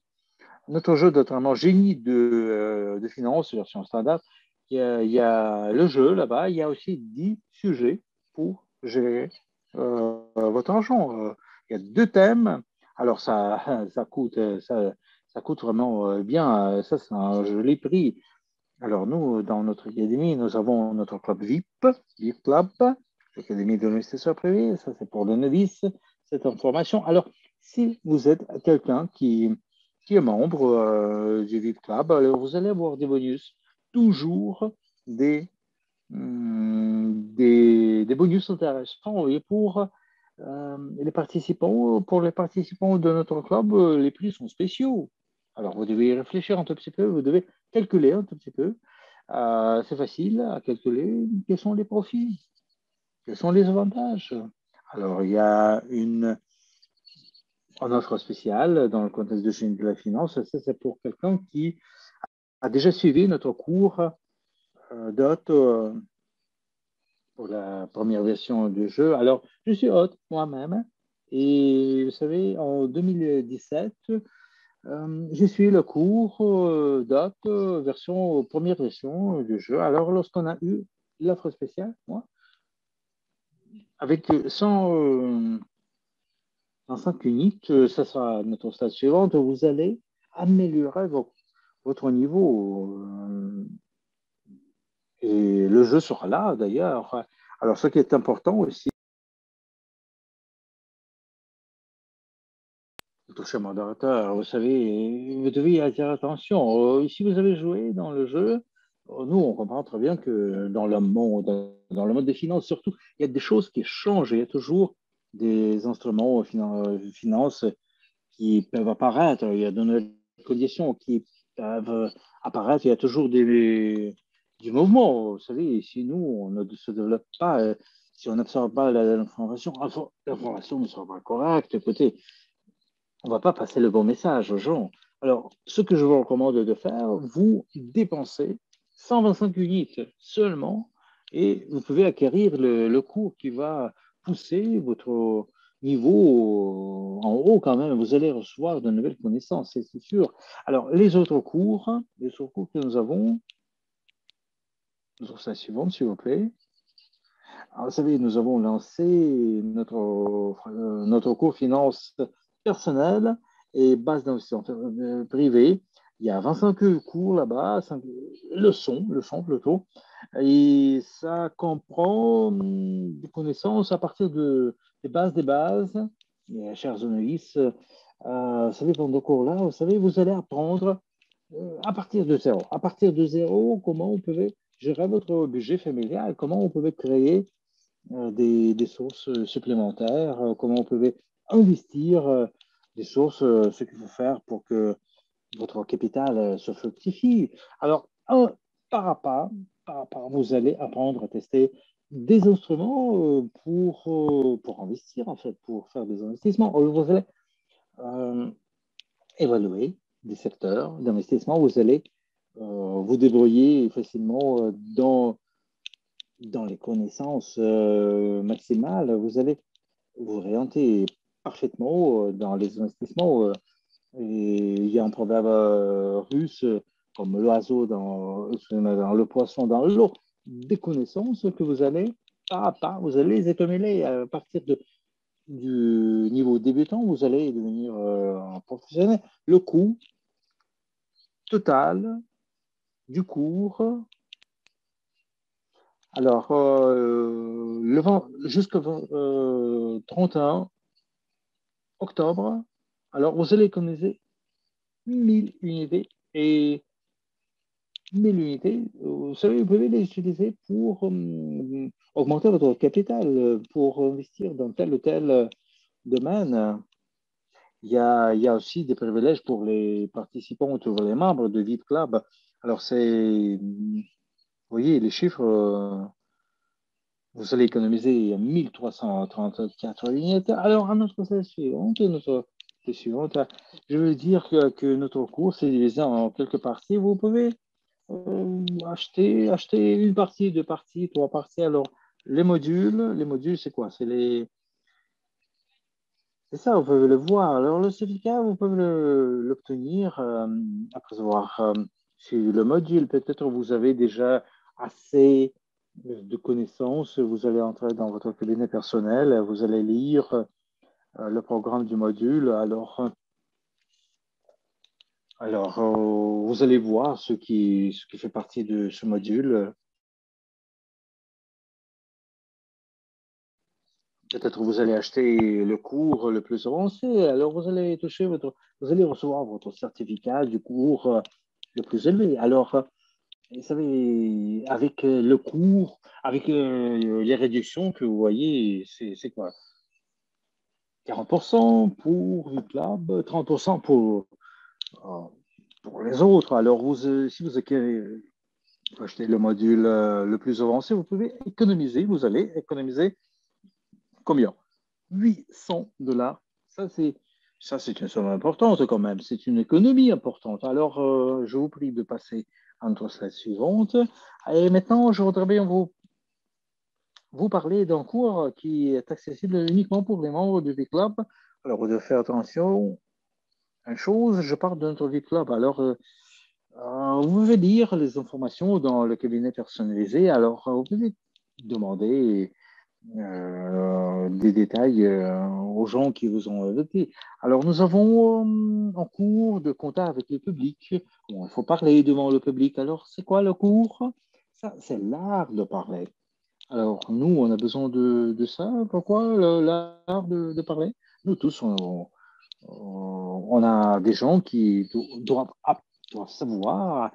notre jeu notamment Génie de finance, version standard. Il y a le jeu là-bas, il y a aussi 10 sujets pour gérer votre argent. Il y a deux thèmes. Alors, ça coûte vraiment bien. Ça, c'est un joli prix. Alors, nous, dans notre académie, nous avons notre club VIP, VIP Club, l'Académie de l'investisseur privé. Ça, c'est pour les novices, cette information. Alors, si vous êtes quelqu'un qui est membre du VIP Club, alors vous allez avoir des bonus, toujours des, des bonus intéressants. Et pour les participants de notre club, les prix sont spéciaux. Alors, vous devez y réfléchir un tout petit peu, vous devez calculer un tout petit peu. C'est facile à calculer quels sont les profits, quels sont les avantages. Alors, il y a une offre spéciale dans le contexte de génie de la finance. Ça, c'est pour quelqu'un qui a déjà suivi notre cours d'hôte pour la première version du jeu. Alors, je suis hôte moi-même. Et vous savez, en 2017, j'ai suivi le cours d'hôte première version du jeu. Alors, lorsqu'on a eu l'offre spéciale, moi, avec 105 units, ça sera notre stade suivante, vous allez améliorer votre niveau. Et le jeu sera là, d'ailleurs. Alors, ce qui est important aussi, toucher modérateur, vous savez, vous devez y attirer attention. Si vous avez joué dans le jeu, nous, on comprend très bien que dans le monde des finances, surtout, il y a des choses qui changent. Il y a toujours des instruments finances qui peuvent apparaître. Il y a de nouvelles conditions qui peuvent apparaître. Il y a toujours du mouvement. Vous savez, si nous, on ne se développe pas, si on n'absorbe pas l'information ne sera pas correcte. Écoutez, on ne va pas passer le bon message aux gens. Alors, ce que je vous recommande de faire, vous dépensez 125 unités seulement et vous pouvez acquérir le cours qui va pousser votre niveau en haut quand même. Vous allez recevoir de nouvelles connaissances, c'est sûr. Alors, les autres cours que nous avons, sur la suivante, s'il vous plaît. Alors, vous savez, nous avons lancé notre cours finance personnelle et base d'investissement privé. Il y a 25 cours là-bas, 5 leçons plutôt. Et ça comprend des connaissances à partir des bases des bases. Et, chers journalistes, vous savez, dans ce cours-là, vous savez, vous allez apprendre à partir de zéro. À partir de zéro, comment on pouvait gérer votre budget familial, comment on pouvait créer des sources supplémentaires, comment on pouvait investir des sources, ce qu'il faut faire pour que votre capital se fructifie. Alors, par à pas, vous allez apprendre à tester des instruments pour investir, en fait, pour faire des investissements. Vous allez euh, évaluer des secteurs d'investissement, vous allez vous débrouiller facilement dans les connaissances maximales, vous allez vous orienter parfaitement dans les investissements. Et il y a un proverbe russe comme l'oiseau dans le poisson dans l'eau. Des connaissances que vous allez, pas à pas, vous allez les accumuler à partir du niveau débutant, vous allez devenir un professionnel. Le coût total du cours, alors, jusqu'au 31 octobre, alors vous allez économiser 1000 unités et 1000 unités, vous savez, vous pouvez les utiliser pour augmenter votre capital, pour investir dans tel ou tel domaine. Il y a aussi des privilèges pour les participants, pour les membres de VIP Club. Alors, vous voyez, les chiffres, vous allez économiser 1334 unités. Alors, à notre slide suivante, suivante. Je veux dire que notre cours, c'est divisé en quelques parties. Vous pouvez acheter une partie, deux parties, trois parties. Alors, les modules, c'est quoi? C'est ça, vous pouvez le voir. Alors, le certificat, vous pouvez l'obtenir après avoir suivi le module. Peut-être vous avez déjà assez de connaissances. Vous allez entrer dans votre cabinet personnel, vous allez lire le programme du module. Vous allez voir ce qui fait partie de ce module. Peut-être vous allez acheter le cours le plus avancé. Alors, vous allez recevoir votre certificat du cours le plus élevé. Alors, vous savez, avec le cours, avec les réductions que vous voyez, c'est quoi? 40% pour ViPlab, 30% euh, pour les autres. Alors, si vous achetez le module le plus avancé, vous pouvez économiser. Vous allez économiser combien? 800 $. Ça, c'est, ça, c'est une somme importante quand même. C'est une économie importante. Alors, je vous prie de passer à notre slide suivante. Et maintenant, je voudrais bien vous parler d'un cours qui est accessible uniquement pour les membres du V-Club. Alors, vous devez faire attention à une chose, je parle de notre V-Club. Alors, vous pouvez lire les informations dans le cabinet personnalisé. Alors, vous pouvez demander des détails aux gens qui vous ont voté. Alors, nous avons un cours de contact avec le public. Bon, il faut parler devant le public. Alors, c'est quoi le cours? Ça, c'est l'art de parler. Alors, nous, on a besoin de ça. Pourquoi l'art de parler? Nous tous, on a des gens qui doivent savoir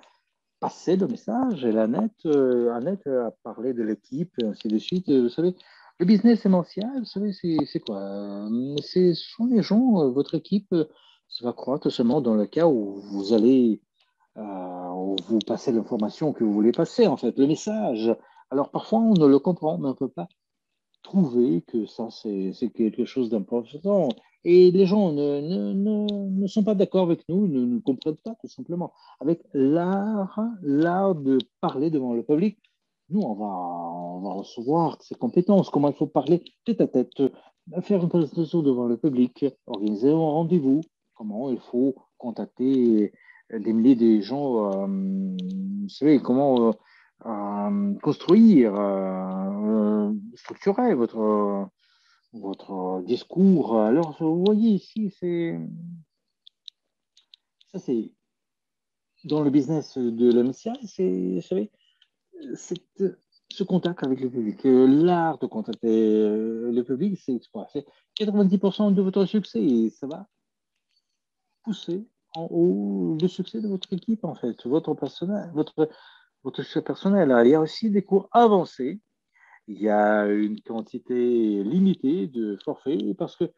passer le message. Et Annette a parlé de l'équipe, et ainsi de suite. Vous savez, le business émotionnel, vous savez, c'est quoi? Ce sont les gens, votre équipe, ça va croître seulement dans le cas où vous allez où vous passez l'information que vous voulez passer, en fait, le message. Alors parfois, on ne le comprend, mais on ne peut pas trouver que ça, c'est quelque chose d'important. Et les gens ne sont pas d'accord avec nous, ne comprennent pas, tout simplement. Avec l'art de parler devant le public, nous, on va recevoir ces compétences, comment il faut parler tête à tête, faire une présentation devant le public, organiser un rendez-vous, comment il faut contacter des milliers de gens, vous savez, comment construire, structurer votre discours. Alors, vous voyez ici, c'est dans le business de l'MCI, vous savez, c'est ce contact avec le public. L'art de contacter le public, c'est quoi? C'est 90% de votre succès et ça va pousser en haut le succès de votre équipe, en fait, votre succès personnel. Il y a aussi des cours avancés. Il y a une quantité limitée de forfaits parce que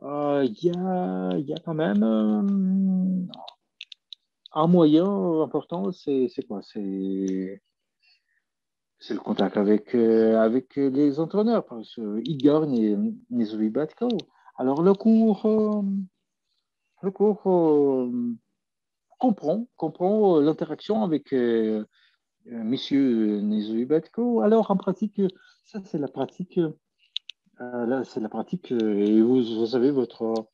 il y a quand même un moyen important, c'est quoi? C'est le contact avec les entraîneurs, parce que Igor Nezovibatko. Alors, le cours comprend l'interaction avec Monsieur Nezovibatko. Alors, en pratique, ça, c'est la pratique. Là, c'est la pratique. Et vous avez votre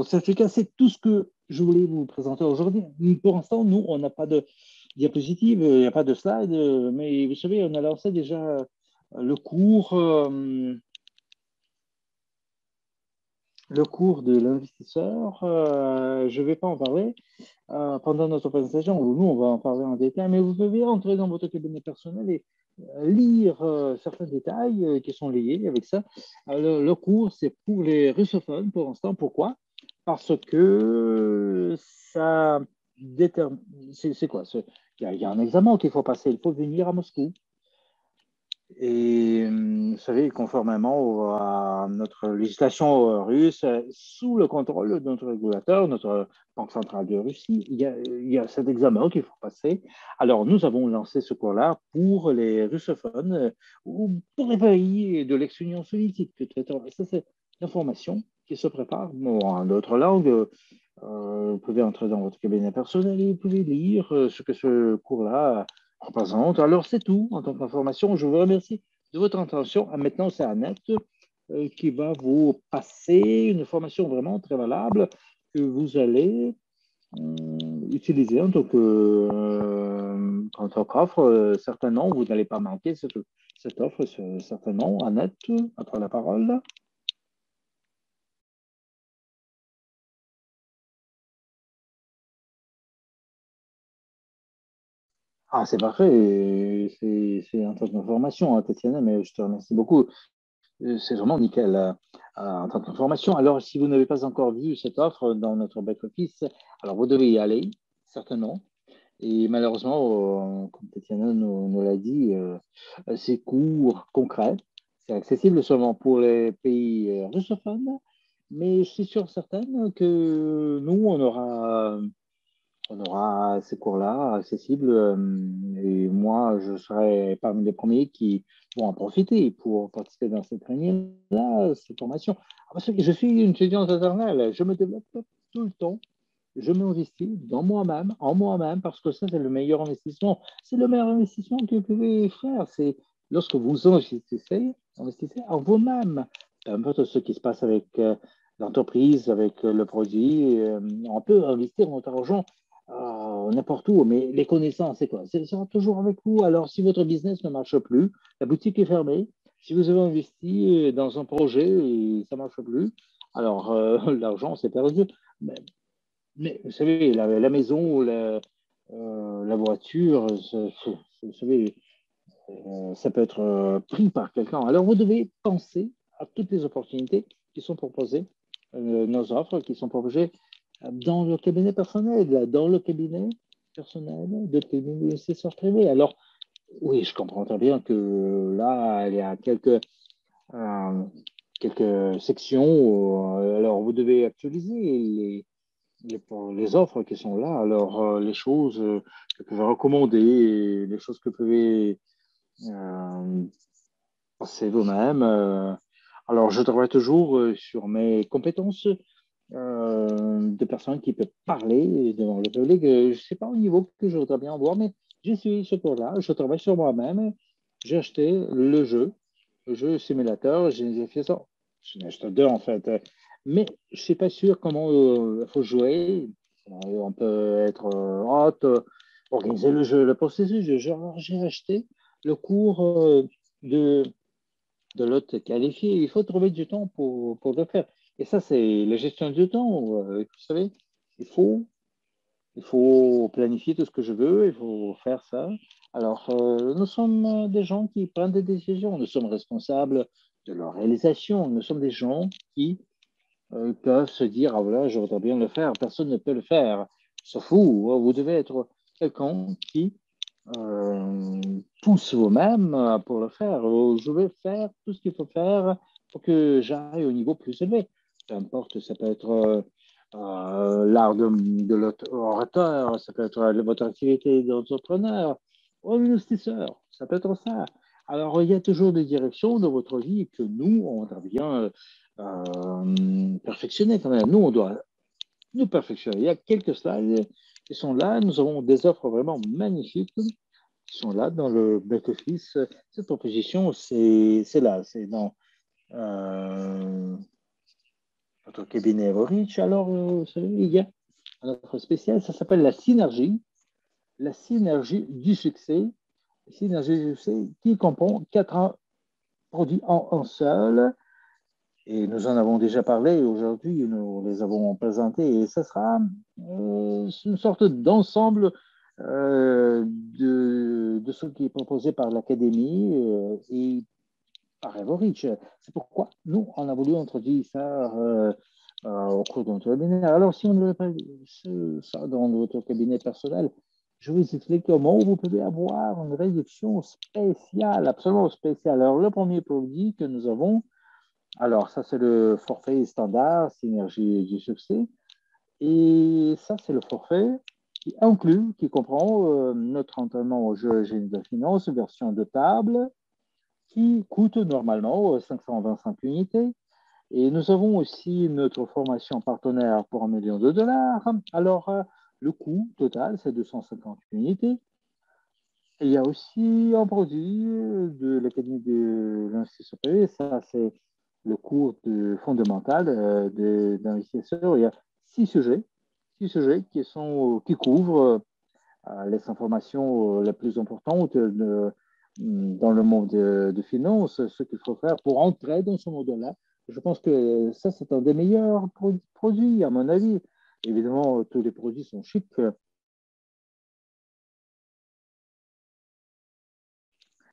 certificat. C'est tout ce que je voulais vous présenter aujourd'hui. Pour l'instant, nous, on n'a pas de diapositive, il n'y a pas de slide, mais vous savez, on a lancé déjà le cours, le cours de l'investisseur. Je ne vais pas en parler pendant notre présentation. Nous, on va en parler en détail, mais vous pouvez entrer dans votre cabinet personnel et lire certains détails qui sont liés avec ça. Le cours, c'est pour les russophones pour l'instant. Pourquoi? Parce que ça détermine. C'est quoi? Il y a un examen qu'il faut passer. Il faut venir à Moscou. Et vous savez, conformément à notre législation russe, sous le contrôle de notre régulateur, notre Banque centrale de Russie, il y a cet examen qu'il faut passer. Alors, nous avons lancé ce cours-là pour les russophones ou pour les pays de l'ex-Union soviétique, peut-être. Ça, d'informations qui se préparent en d'autres langues. Vous pouvez entrer dans votre cabinet personnel et vous pouvez lire ce que ce cours-là représente. Alors, c'est tout en tant qu'information. Je vous remercie de votre attention. Maintenant, c'est Annette qui va vous passer une formation vraiment très valable que vous allez utiliser en tant qu'offre. Certainement, vous n'allez pas manquer cette offre, certainement. Annette, à toi la parole. Ah, c'est parfait. C'est en tant qu'information, hein, Tatiana, mais je te remercie beaucoup. C'est vraiment nickel en tant qu'information. Alors, si vous n'avez pas encore vu cette offre dans notre back-office, alors vous devez y aller, certainement. Et malheureusement, comme Tatiana nous l'a dit, c'est court, concret. C'est accessible seulement pour les pays russophones, mais je suis sûr certaine que nous, on aura ces cours-là accessibles et moi, je serai parmi les premiers qui vont en profiter pour participer dans cette réunion-là, cette formation. Parce que je suis une étudiante éternelle, je me développe tout le temps, je m'investis dans moi-même, en moi-même, parce que ça, c'est le meilleur investissement. C'est le meilleur investissement que vous pouvez faire. C'est lorsque vous investissez en vous-même. Peu importe ce qui se passe avec l'entreprise, avec le produit, on peut investir notre argent n'importe où, mais les connaissances, c'est quoi? Ça sera toujours avec vous. Alors, si votre business ne marche plus, la boutique est fermée. Si vous avez investi dans un projet et ça ne marche plus, alors l'argent, c'est perdu. Mais, mais vous savez, la maison ou la voiture, vous savez, ça peut être pris par quelqu'un. Alors, vous devez penser à toutes les opportunités qui sont proposées, nos offres qui sont proposées dans le cabinet personnel, dans le cabinet personnel de l'investisseur privé. Alors, oui, je comprends très bien que là, il y a euh, quelques sections. Alors, vous devez actualiser les offres qui sont là. Alors, les choses que vous pouvez recommander, les choses que vous pouvez euh, penser vous-même. Alors, je travaille toujours sur mes compétences de personnes qui peuvent parler devant le public. Je ne sais pas au niveau que je voudrais bien voir, mais je suis ce cours-là, je travaille sur moi-même. J'ai acheté le jeu simulateur, j'ai fait ça. J'en ai acheté deux en fait. Mais je ne suis pas sûr comment il faut jouer. On peut être hâte, organiser le jeu, le processus. J'ai acheté le cours de de l'autre qualifié. Il faut trouver du temps pour le faire. Et ça, c'est la gestion du temps. Vous savez, il faut, il faut planifier tout ce que je veux, il faut faire ça. Alors, nous sommes des gens qui prennent des décisions. Nous sommes responsables de leur réalisation. Nous sommes des gens qui peuvent se dire, ah voilà, je voudrais bien le faire. Personne ne peut le faire. Sauf vous. Vous devez être quelqu'un qui euh, pousse vous-même pour le faire. Je vais faire tout ce qu'il faut faire pour que j'aille au niveau plus élevé. Peu importe, ça peut être l'art de l'orateur, ça peut être votre activité d'entrepreneur ou investisseur, ça peut être ça. Alors, il y a toujours des directions dans votre vie que nous, on doit bien perfectionner quand même. Nous, on doit nous perfectionner. Il y a quelques slides qui sont là. Nous avons des offres vraiment magnifiques qui sont là dans le back-office. Cette proposition, c'est là, c'est dans euh, notre cabinet Rich. Alors, vous savez, il y a un offre spéciale, ça s'appelle la synergie du succès. La synergie du succès qui comprend quatre produits en un seul. Et nous en avons déjà parlé aujourd'hui, nous les avons présentés, et ce sera une sorte d'ensemble de ce qui est proposé par l'Académie et par Evorich. C'est pourquoi nous, on a voulu introduire ça au cours de notre webinaire. Alors, si on ne veut pas ça dans votre cabinet personnel, je vous explique comment vous pouvez avoir une réduction spéciale, absolument spéciale. Alors, le premier produit que nous avons, alors, ça, c'est le forfait standard, Synergie du succès. Et ça, c'est le forfait qui inclut, qui comprend notre entraînement au jeu génie de finance, version de table, qui coûte normalement 525 unités. Et nous avons aussi notre formation partenaire pour 1 million de dollars. Alors, le coût total, c'est 250 unités. Et il y a aussi un produit de l'Académie de l'investisseur privé. Ça, c'est le cours fondamental d'investisseurs. Il y a six sujets qui couvrent les informations les plus importantes dans le monde de finance, ce qu'il faut faire pour entrer dans ce monde-là. Je pense que ça, c'est un des meilleurs produits, à mon avis. Évidemment, tous les produits sont chics.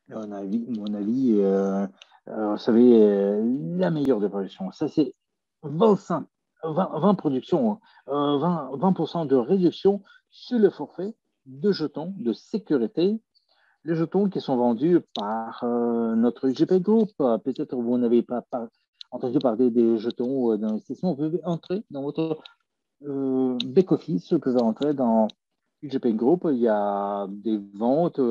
Mon avis vous savez, la meilleure des productions, ça c'est 25, 20 productions, 20% de réduction sur le forfait de jetons de sécurité, les jetons qui sont vendus par notre UGP Group. Peut-être vous n'avez pas entendu parler des jetons d'investissement. Vous pouvez entrer dans votre back-office, vous pouvez entrer dans UGP Group. Il y a des ventes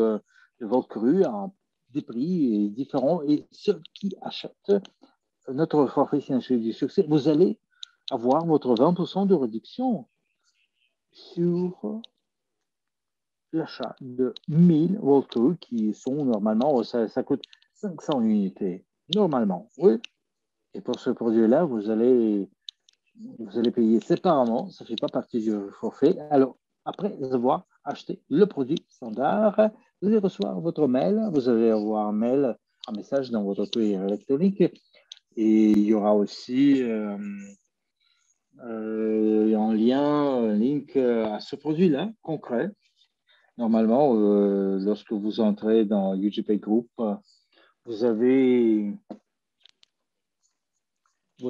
crues à des prix différents. Et ceux qui achètent notre forfait financier du succès, vous allez avoir votre 20% de réduction sur l'achat de 1000 World Crew qui sont normalement, ça coûte 500 unités. Normalement, oui. Et pour ce produit-là, vous allez payer séparément. Ça ne fait pas partie du forfait. Alors, après avoir acheté le produit standard, vous allez recevoir votre mail. Vous allez avoir un message dans votre courrier électronique. Et il y aura aussi un lien, un link à ce produit-là, concret. Normalement, lorsque vous entrez dans UGP Group, vous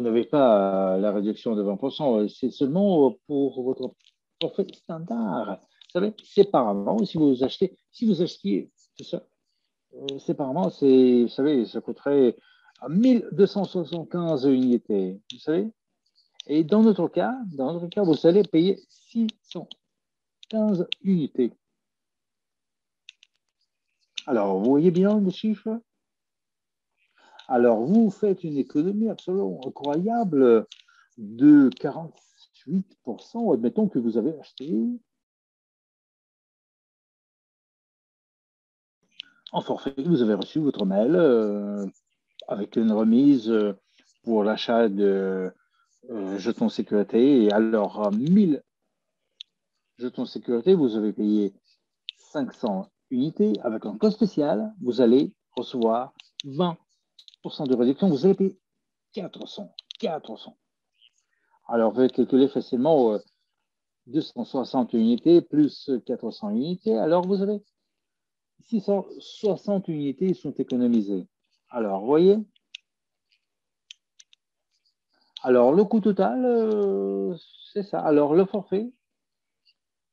n'avez pas la réduction de 20%. C'est seulement pour votre forfait standard. Vous savez, séparément, si vous achetiez tout ça, séparément, vous savez, ça coûterait 1275 unités. Vous savez? Et dans notre cas, vous allez payer 615 unités. Alors, vous voyez bien le chiffre? Alors, vous faites une économie absolument incroyable de 48%. Admettons que vous avez acheté en forfait, vous avez reçu votre mail avec une remise pour l'achat de jetons sécurité. Et alors, 1000 jetons sécurité, vous avez payé 500 unités. Avec un code spécial, vous allez recevoir 20% de réduction. Vous allez payer 400. Alors, vous pouvez calculer facilement 260 unités plus 400 unités. Alors, vous avez 660 unités sont économisées. Alors, vous voyez? Alors, le coût total, c'est ça. Alors, le forfait,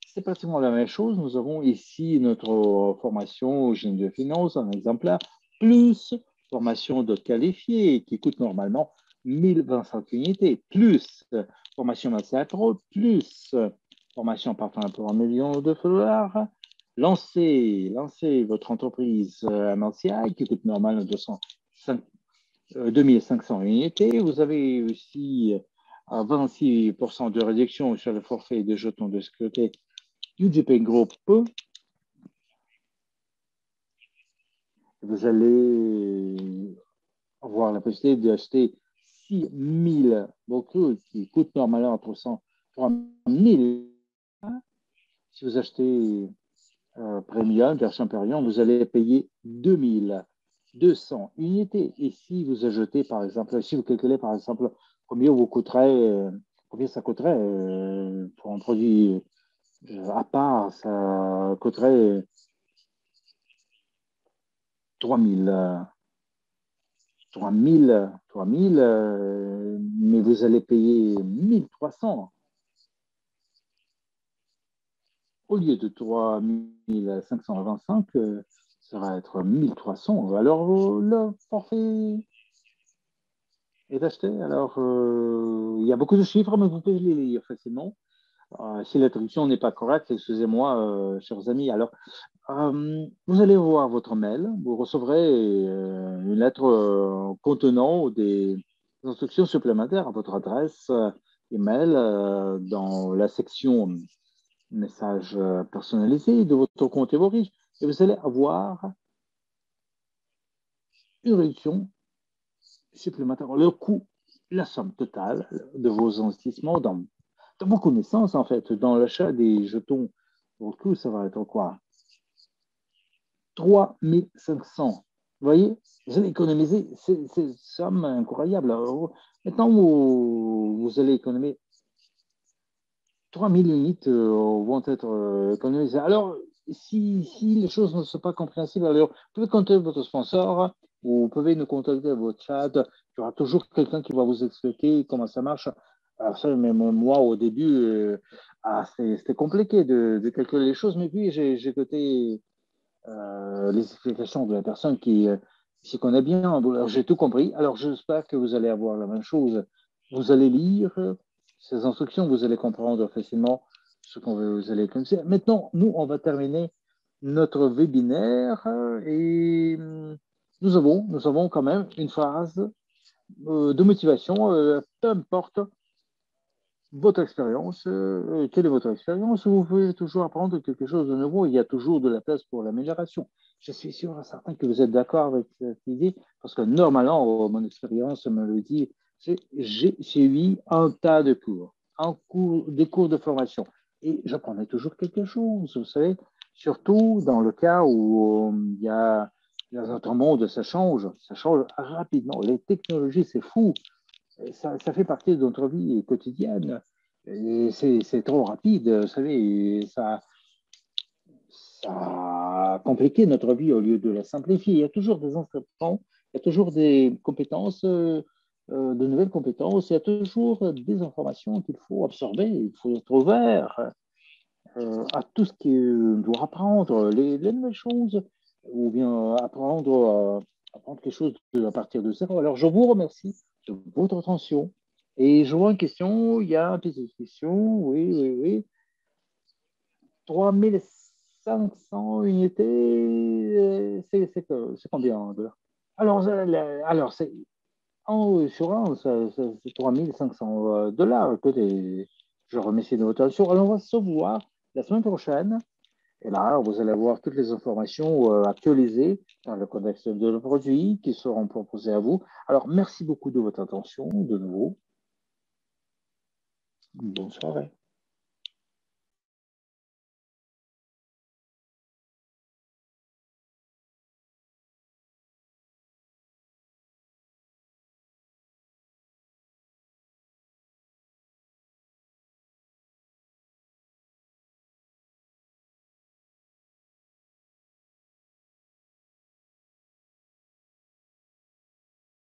c'est pratiquement la même chose. Nous avons ici notre formation au génie de finance, un exemplaire, plus formation de qualifié qui coûte normalement 1025 unités, plus formation Master Pro, plus formation partenaire pour 1 million de dollars. Lancez votre entreprise MLCI qui coûte normalement 2500 unités. Vous avez aussi 26% de réduction sur le forfait de jetons de sécurité UGP Group. Vous allez avoir la possibilité d'acheter 6000 vocaux qui coûtent normalement 3000. Si vous achetez Premium, version Premium, vous allez payer 2200 unités. Et si vous ajoutez, par exemple, si vous calculez, par exemple, combien ça coûterait pour un produit à part, ça coûterait 3000. 3000, mais vous allez payer 1300 au lieu de 3525, ça va être 1300. Alors, le forfait est acheté. Alors, il y a beaucoup de chiffres, mais vous pouvez les lire facilement. Si la traduction n'est pas correcte, excusez-moi, chers amis. Alors, vous allez voir votre mail. Vous recevrez une lettre contenant instructions supplémentaires à votre adresse email dans la section messages personnalisés de votre compte Evoris et vous allez avoir une réduction supplémentaire. Le coût, la somme totale de vos investissements dans vos connaissances, en fait, dans l'achat des jetons, votre coût, ça va être quoi? 3 500. Vous voyez, vous allez économiser ces sommes incroyables. Alors, maintenant, vous allez économiser 3 000 unités vont être économisées. Alors, si les choses ne sont pas compréhensibles, alors vous pouvez contacter votre sponsor ou vous pouvez nous contacter votre chat. Il y aura toujours quelqu'un qui va vous expliquer comment ça marche. Alors ça, même moi, au début, c'était compliqué de calculer les choses, mais puis j'ai écouté les explications de la personne qui s'y connaît bien. Alors, j'ai tout compris. Alors, j'espère que vous allez avoir la même chose. Vous allez lire ces instructions, vous allez comprendre facilement ce qu'on veut, vous allez connaître. Maintenant, nous, on va terminer notre webinaire et nous avons quand même une phrase de motivation, peu importe votre expérience, quelle est votre expérience? Vous pouvez toujours apprendre quelque chose de nouveau. Il y a toujours de la place pour l'amélioration. Je suis sûr et certain que vous êtes d'accord avec cette idée parce que normalement, mon expérience me le dit, j'ai suivi un tas de cours, des cours de formation et j'apprenais toujours quelque chose, vous savez, surtout dans le cas où notre monde, ça change rapidement. Les technologies, c'est fou. Ça fait partie de notre vie quotidienne. C'est trop rapide, vous savez, ça a compliqué notre vie au lieu de la simplifier. Il y a toujours des inscriptions, il y a toujours des compétences, de nouvelles compétences, il y a toujours des informations qu'il faut absorber, il faut être ouvert à tout ce qu'on doit apprendre, les nouvelles choses, ou bien apprendre quelque chose à partir de zéro. Alors, je vous remercie de votre attention. Et je vois une question, il y a une petite question, oui. 3500 unités, c'est combien en dollars? Alors sur un, c'est 3500 dollars. Écoutez, je remercie de votre attention. Alors, on va se voir la semaine prochaine. Et là, vous allez avoir toutes les informations actualisées dans le contexte de le produit qui seront proposées à vous. Alors, merci beaucoup de votre attention de nouveau. Bonne soirée.